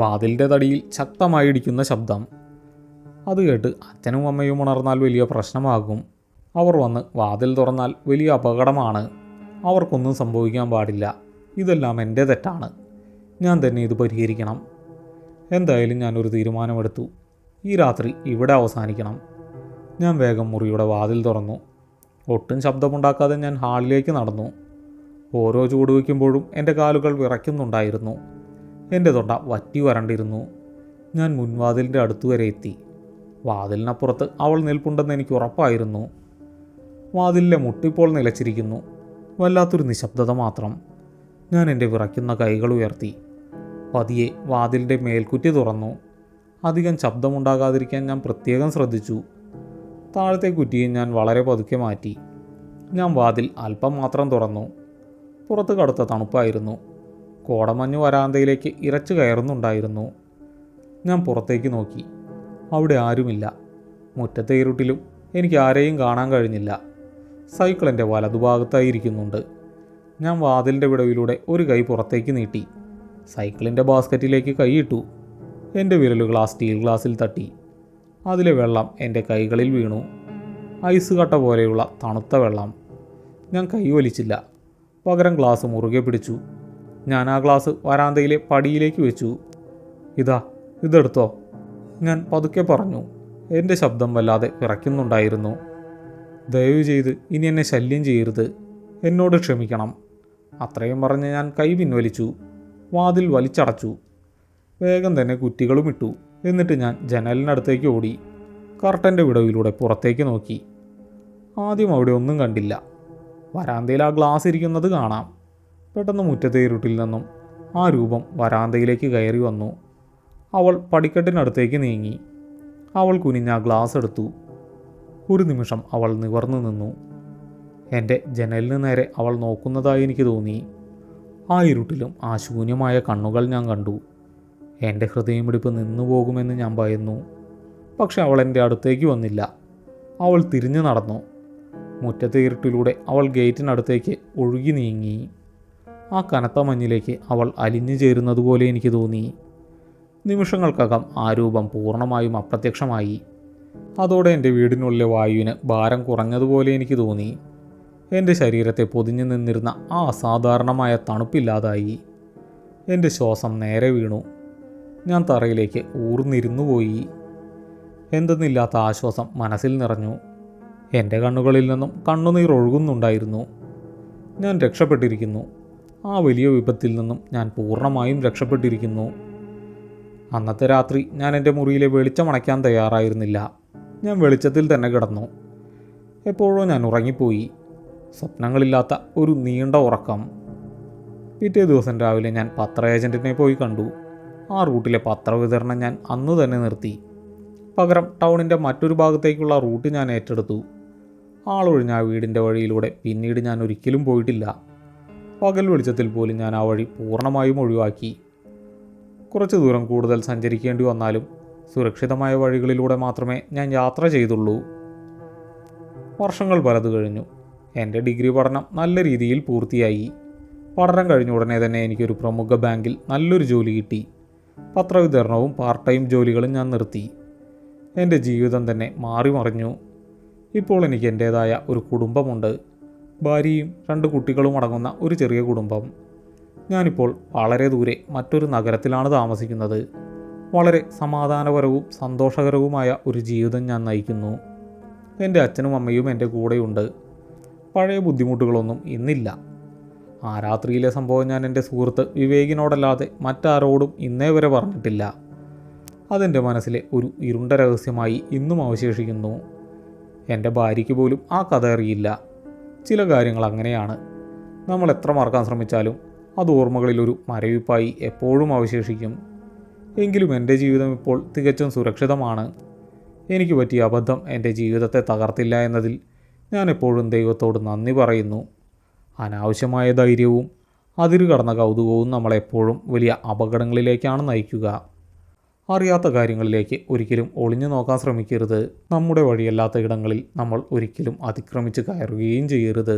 വാതിലിൻ്റെ തടിയിൽ ശക്തമായി ഇടിക്കുന്ന ശബ്ദം. അത് കേട്ട് അച്ഛനും അമ്മയും ഉണർന്നാൽ വലിയ പ്രശ്നമാകും. അവർ വന്ന് വാതിൽ തുറന്നാൽ വലിയ അപകടമാണ്. അവർക്കൊന്നും സംഭവിക്കാൻ പാടില്ല. ഇതെല്ലാം എൻ്റെ തെറ്റാണ്. ഞാൻ തന്നെ ഇത് പരിഹരിക്കണം. എന്തായാലും ഞാനൊരു തീരുമാനമെടുത്തു. ഈ രാത്രി ഇവിടെ അവസാനിക്കണം. ഞാൻ വേഗം മുറിയുടെ വാതിൽ തുറന്നു. ഒട്ടും ശബ്ദമുണ്ടാക്കാതെ ഞാൻ ഹാളിലേക്ക് നടന്നു. ഓരോ ചൂട് വയ്ക്കുമ്പോഴും എൻ്റെ കാലുകൾ വിറയ്ക്കുന്നുണ്ടായിരുന്നു. എൻ്റെ തൊണ്ട വറ്റി വരണ്ടിരുന്നു. ഞാൻ മുൻവാതിലിൻ്റെ അടുത്തുവരെ എത്തി. വാതിലിനപ്പുറത്ത് അവൾ നിൽപ്പുണ്ടെന്ന് എനിക്ക് ഉറപ്പായിരുന്നു. വാതിലിലെ മുട്ടിപ്പോൾ നിലച്ചിരിക്കുന്നു. വല്ലാത്തൊരു നിശബ്ദത മാത്രം. ഞാൻ എൻ്റെ വിറയ്ക്കുന്ന കൈകൾ ഉയർത്തി. പതിയെ വാതിലിൻ്റെ മേൽക്കുറ്റി തുറന്നു. അധികം ശബ്ദമുണ്ടാകാതിരിക്കാൻ ഞാൻ പ്രത്യേകം ശ്രദ്ധിച്ചു. താഴത്തെ കുറ്റിയും ഞാൻ വളരെ പതുക്കെ മാറ്റി. ഞാൻ വാതിൽ അല്പം മാത്രം തുറന്നു. പുറത്ത് കടുത്ത തണുപ്പായിരുന്നു. കോടമഞ്ഞ് വരാന്തയിലേക്ക് ഇരച്ചു കയറുന്നുണ്ടായിരുന്നു. ഞാൻ പുറത്തേക്ക് നോക്കി. അവിടെ ആരുമില്ല. മുറ്റത്തെ ഇരുട്ടിലും എനിക്ക് ആരെയും കാണാൻ കഴിഞ്ഞില്ല. സൈക്കിൾ എൻ്റെ വലതുഭാഗത്തായി ഇരിക്കുന്നുണ്ട്. ഞാൻ വാതിലിൻ്റെ വിടവിലൂടെ ഒരു കൈ പുറത്തേക്ക് നീട്ടി. സൈക്കിളിൻ്റെ ബാസ്ക്കറ്റിലേക്ക് കൈയിട്ടു. എൻ്റെ വിരലുകൾ ആ സ്റ്റീൽ ഗ്ലാസ്സിൽ തട്ടി. അതിലെ വെള്ളം എൻ്റെ കൈകളിൽ വീണു. ഐസ് കട്ട പോലെയുള്ള തണുത്ത വെള്ളം. ഞാൻ കൈ വലിച്ചില്ല. പകരം ഗ്ലാസ് മുറുകെ പിടിച്ചു. ഞാൻ ആ ഗ്ലാസ് വരാന്തയിലെ പടിയിലേക്ക് വെച്ചു. ഇതെടുത്തോ, ഞാൻ പതുക്കെ പറഞ്ഞു. എൻ്റെ ശബ്ദം വല്ലാതെ വിറയ്ക്കുന്നുണ്ടായിരുന്നു. ദയവ് ചെയ്ത് ഇനി എന്നെ ശല്യം ചെയ്യരുത്. എന്നോട് ക്ഷമിക്കണം. അത്രയും പറഞ്ഞ് ഞാൻ കൈ പിൻവലിച്ചു. വാതിൽ വലിച്ചടച്ചു. വേഗം തന്നെ കുറ്റികളും ഇട്ടു. എന്നിട്ട് ഞാൻ ജനലിനടുത്തേക്ക് ഓടി. കർട്ടൻ്റെ വിടവിലൂടെ പുറത്തേക്ക് നോക്കി. ആദ്യം അവിടെ ഒന്നും കണ്ടില്ല. വരാന്തയിൽ ആ ഗ്ലാസ് ഇരിക്കുന്നത് കാണാം. പെട്ടെന്ന് മുറ്റത്തെ ഇരുട്ടിൽ നിന്നും ആ രൂപം വരാന്തയിലേക്ക് കയറി വന്നു. അവൾ പടിക്കെട്ടിനടുത്തേക്ക് നീങ്ങി. അവൾ കുനിഞ്ഞ ആ ഗ്ലാസ് എടുത്തു. ഒരു നിമിഷം അവൾ നിവർന്നു നിന്നു. എൻ്റെ ജനലിന് നേരെ അവൾ നോക്കുന്നതായി എനിക്ക് തോന്നി. ആ ഇരുട്ടിലും ആ ശൂന്യമായ കണ്ണുകൾ ഞാൻ കണ്ടു. എൻ്റെ ഹൃദയമിടിപ്പ് നിന്നുപോകുമെന്ന് ഞാൻ ഭയന്നു. പക്ഷെ അവൾ എൻ്റെ അടുത്തേക്ക് വന്നില്ല. അവൾ തിരിഞ്ഞു നടന്നു. മുറ്റത്തെ ഇരുട്ടിലൂടെ അവൾ ഗേറ്റിനടുത്തേക്ക് ഒഴുകി നീങ്ങി. ആ കനത്ത മഞ്ഞിലേക്ക് അവൾ അലിഞ്ഞു ചേരുന്നതുപോലെ എനിക്ക് തോന്നി. നിമിഷങ്ങൾക്കകം ആ രൂപം പൂർണ്ണമായും അപ്രത്യക്ഷമായി. അതോടെ എൻ്റെ വീടിനുള്ളിലെ വായുവിന് ഭാരം കുറഞ്ഞതുപോലെ എനിക്ക് തോന്നി. എൻ്റെ ശരീരത്തെ പൊതിഞ്ഞു നിന്നിരുന്ന ആ അസാധാരണമായ തണുപ്പില്ലാതായി. എൻ്റെ ശ്വാസം നേരെ വീണു. ഞാൻ തറയിലേക്ക് ഊർന്നിരുന്നു പോയി. എന്തെന്നില്ലാത്ത ആശ്വാസം മനസ്സിൽ നിറഞ്ഞു. എൻ്റെ കണ്ണുകളിൽ നിന്നും കണ്ണുനീർ ഒഴുകുന്നുണ്ടായിരുന്നു. ഞാൻ രക്ഷപ്പെട്ടിരിക്കുന്നു. ആ വലിയ വിപത്തിൽ നിന്നും ഞാൻ പൂർണ്ണമായും രക്ഷപ്പെട്ടിരിക്കുന്നു. അന്നത്തെ രാത്രി ഞാൻ എൻ്റെ മുറിയിലെ വെളിച്ചമണയ്ക്കാൻ തയ്യാറായിരുന്നില്ല. ഞാൻ വെളിച്ചത്തിൽ തന്നെ കിടന്നു. എപ്പോഴോ ഞാൻ ഉറങ്ങിപ്പോയി. സ്വപ്നങ്ങളില്ലാത്ത ഒരു നീണ്ട ഉറക്കം. പിറ്റേ ദിവസം രാവിലെ ഞാൻ പത്ര ഏജൻറ്റിനെ പോയി കണ്ടു. ആ റൂട്ടിലെ പത്രവിതരണം ഞാൻ അന്ന് തന്നെ നിർത്തി. പകരം ടൗണിൻ്റെ മറ്റൊരു ഭാഗത്തേക്കുള്ള റൂട്ട് ഞാൻ ഏറ്റെടുത്തു. ആളൊഴിഞ്ഞ ആ വീടിൻ്റെ വഴിയിലൂടെ പിന്നീട് ഞാൻ ഒരിക്കലും പോയിട്ടില്ല. പകൽ വെളിച്ചത്തിൽ പോലും ഞാൻ ആ വഴി പൂർണ്ണമായും ഒഴിവാക്കി. കുറച്ച് ദൂരം കൂടുതൽ സഞ്ചരിക്കേണ്ടി വന്നാലും സുരക്ഷിതമായ വഴികളിലൂടെ മാത്രമേ ഞാൻ യാത്ര ചെയ്തുള്ളൂ. വർഷങ്ങൾ പലത് കഴിഞ്ഞു. എൻ്റെ ഡിഗ്രി പഠനം നല്ല രീതിയിൽ പൂർത്തിയായി. പഠനം കഴിഞ്ഞ ഉടനെ തന്നെ എനിക്കൊരു പ്രമുഖ ബാങ്കിൽ നല്ലൊരു ജോലി കിട്ടി. പത്രവിതരണവും പാർട്ട് ടൈം ജോലികളും ഞാൻ നിർത്തി. എൻ്റെ ജീവിതം തന്നെ മാറിമറിഞ്ഞു. ഇപ്പോൾ എനിക്ക് എൻ്റേതായ ഒരു കുടുംബമുണ്ട്. ഭാര്യയും 2 കുട്ടികളും അടങ്ങുന്ന ഒരു ചെറിയ കുടുംബം. ഞാനിപ്പോൾ വളരെ ദൂരെ മറ്റൊരു നഗരത്തിലാണ് താമസിക്കുന്നത്. വളരെ സമാധാനപരവും സന്തോഷകരവുമായ ഒരു ജീവിതം ഞാൻ നയിക്കുന്നു. എൻ്റെ അച്ഛനും അമ്മയും എൻ്റെ കൂടെയുണ്ട്. പഴയ ബുദ്ധിമുട്ടുകളൊന്നും ഇന്നില്ല. ആ രാത്രിയിലെ സംഭവം ഞാൻ എൻ്റെ സുഹൃത്ത് വിവേകിനോടല്ലാതെ മറ്റാരോടും ഇന്നേ വരെ പറഞ്ഞിട്ടില്ല. അതെൻ്റെ മനസ്സിലെ ഒരു ഇരുണ്ട രഹസ്യമായി ഇന്നും അവശേഷിക്കുന്നു. എൻ്റെ ഭാര്യയ്ക്ക് പോലും ആ കഥ അറിയില്ല. ചില കാര്യങ്ങൾ അങ്ങനെയാണ്. നമ്മൾ എത്ര മറക്കാൻ ശ്രമിച്ചാലും അത് ഓർമ്മകളിലൊരു മരവിപ്പായി എപ്പോഴും അവശേഷിക്കും. എങ്കിലും എൻ്റെ ജീവിതം ഇപ്പോൾ തികച്ചും സുരക്ഷിതമാണ്. എനിക്ക് പറ്റിയ അബദ്ധം എൻ്റെ ജീവിതത്തെ തകർത്തില്ല എന്നതിൽ ഞാൻ എപ്പോഴും ദൈവത്തോട് നന്ദി പറയുന്നു. അനാവശ്യമായ ധൈര്യവും അതിരുകടന്ന കൗതുകവും നമ്മളെപ്പോഴും വലിയ അപകടങ്ങളിലേക്കാണ് നയിക്കുക. അറിയാത്ത കാര്യങ്ങളിലേക്ക് ഒരിക്കലും ഒളിഞ്ഞു നോക്കാൻ ശ്രമിക്കരുത്. നമ്മുടെ വഴിയല്ലാത്ത ഇടങ്ങളിൽ നമ്മൾ ഒരിക്കലും അതിക്രമിച്ച് കയറുകയും ചെയ്യരുത്.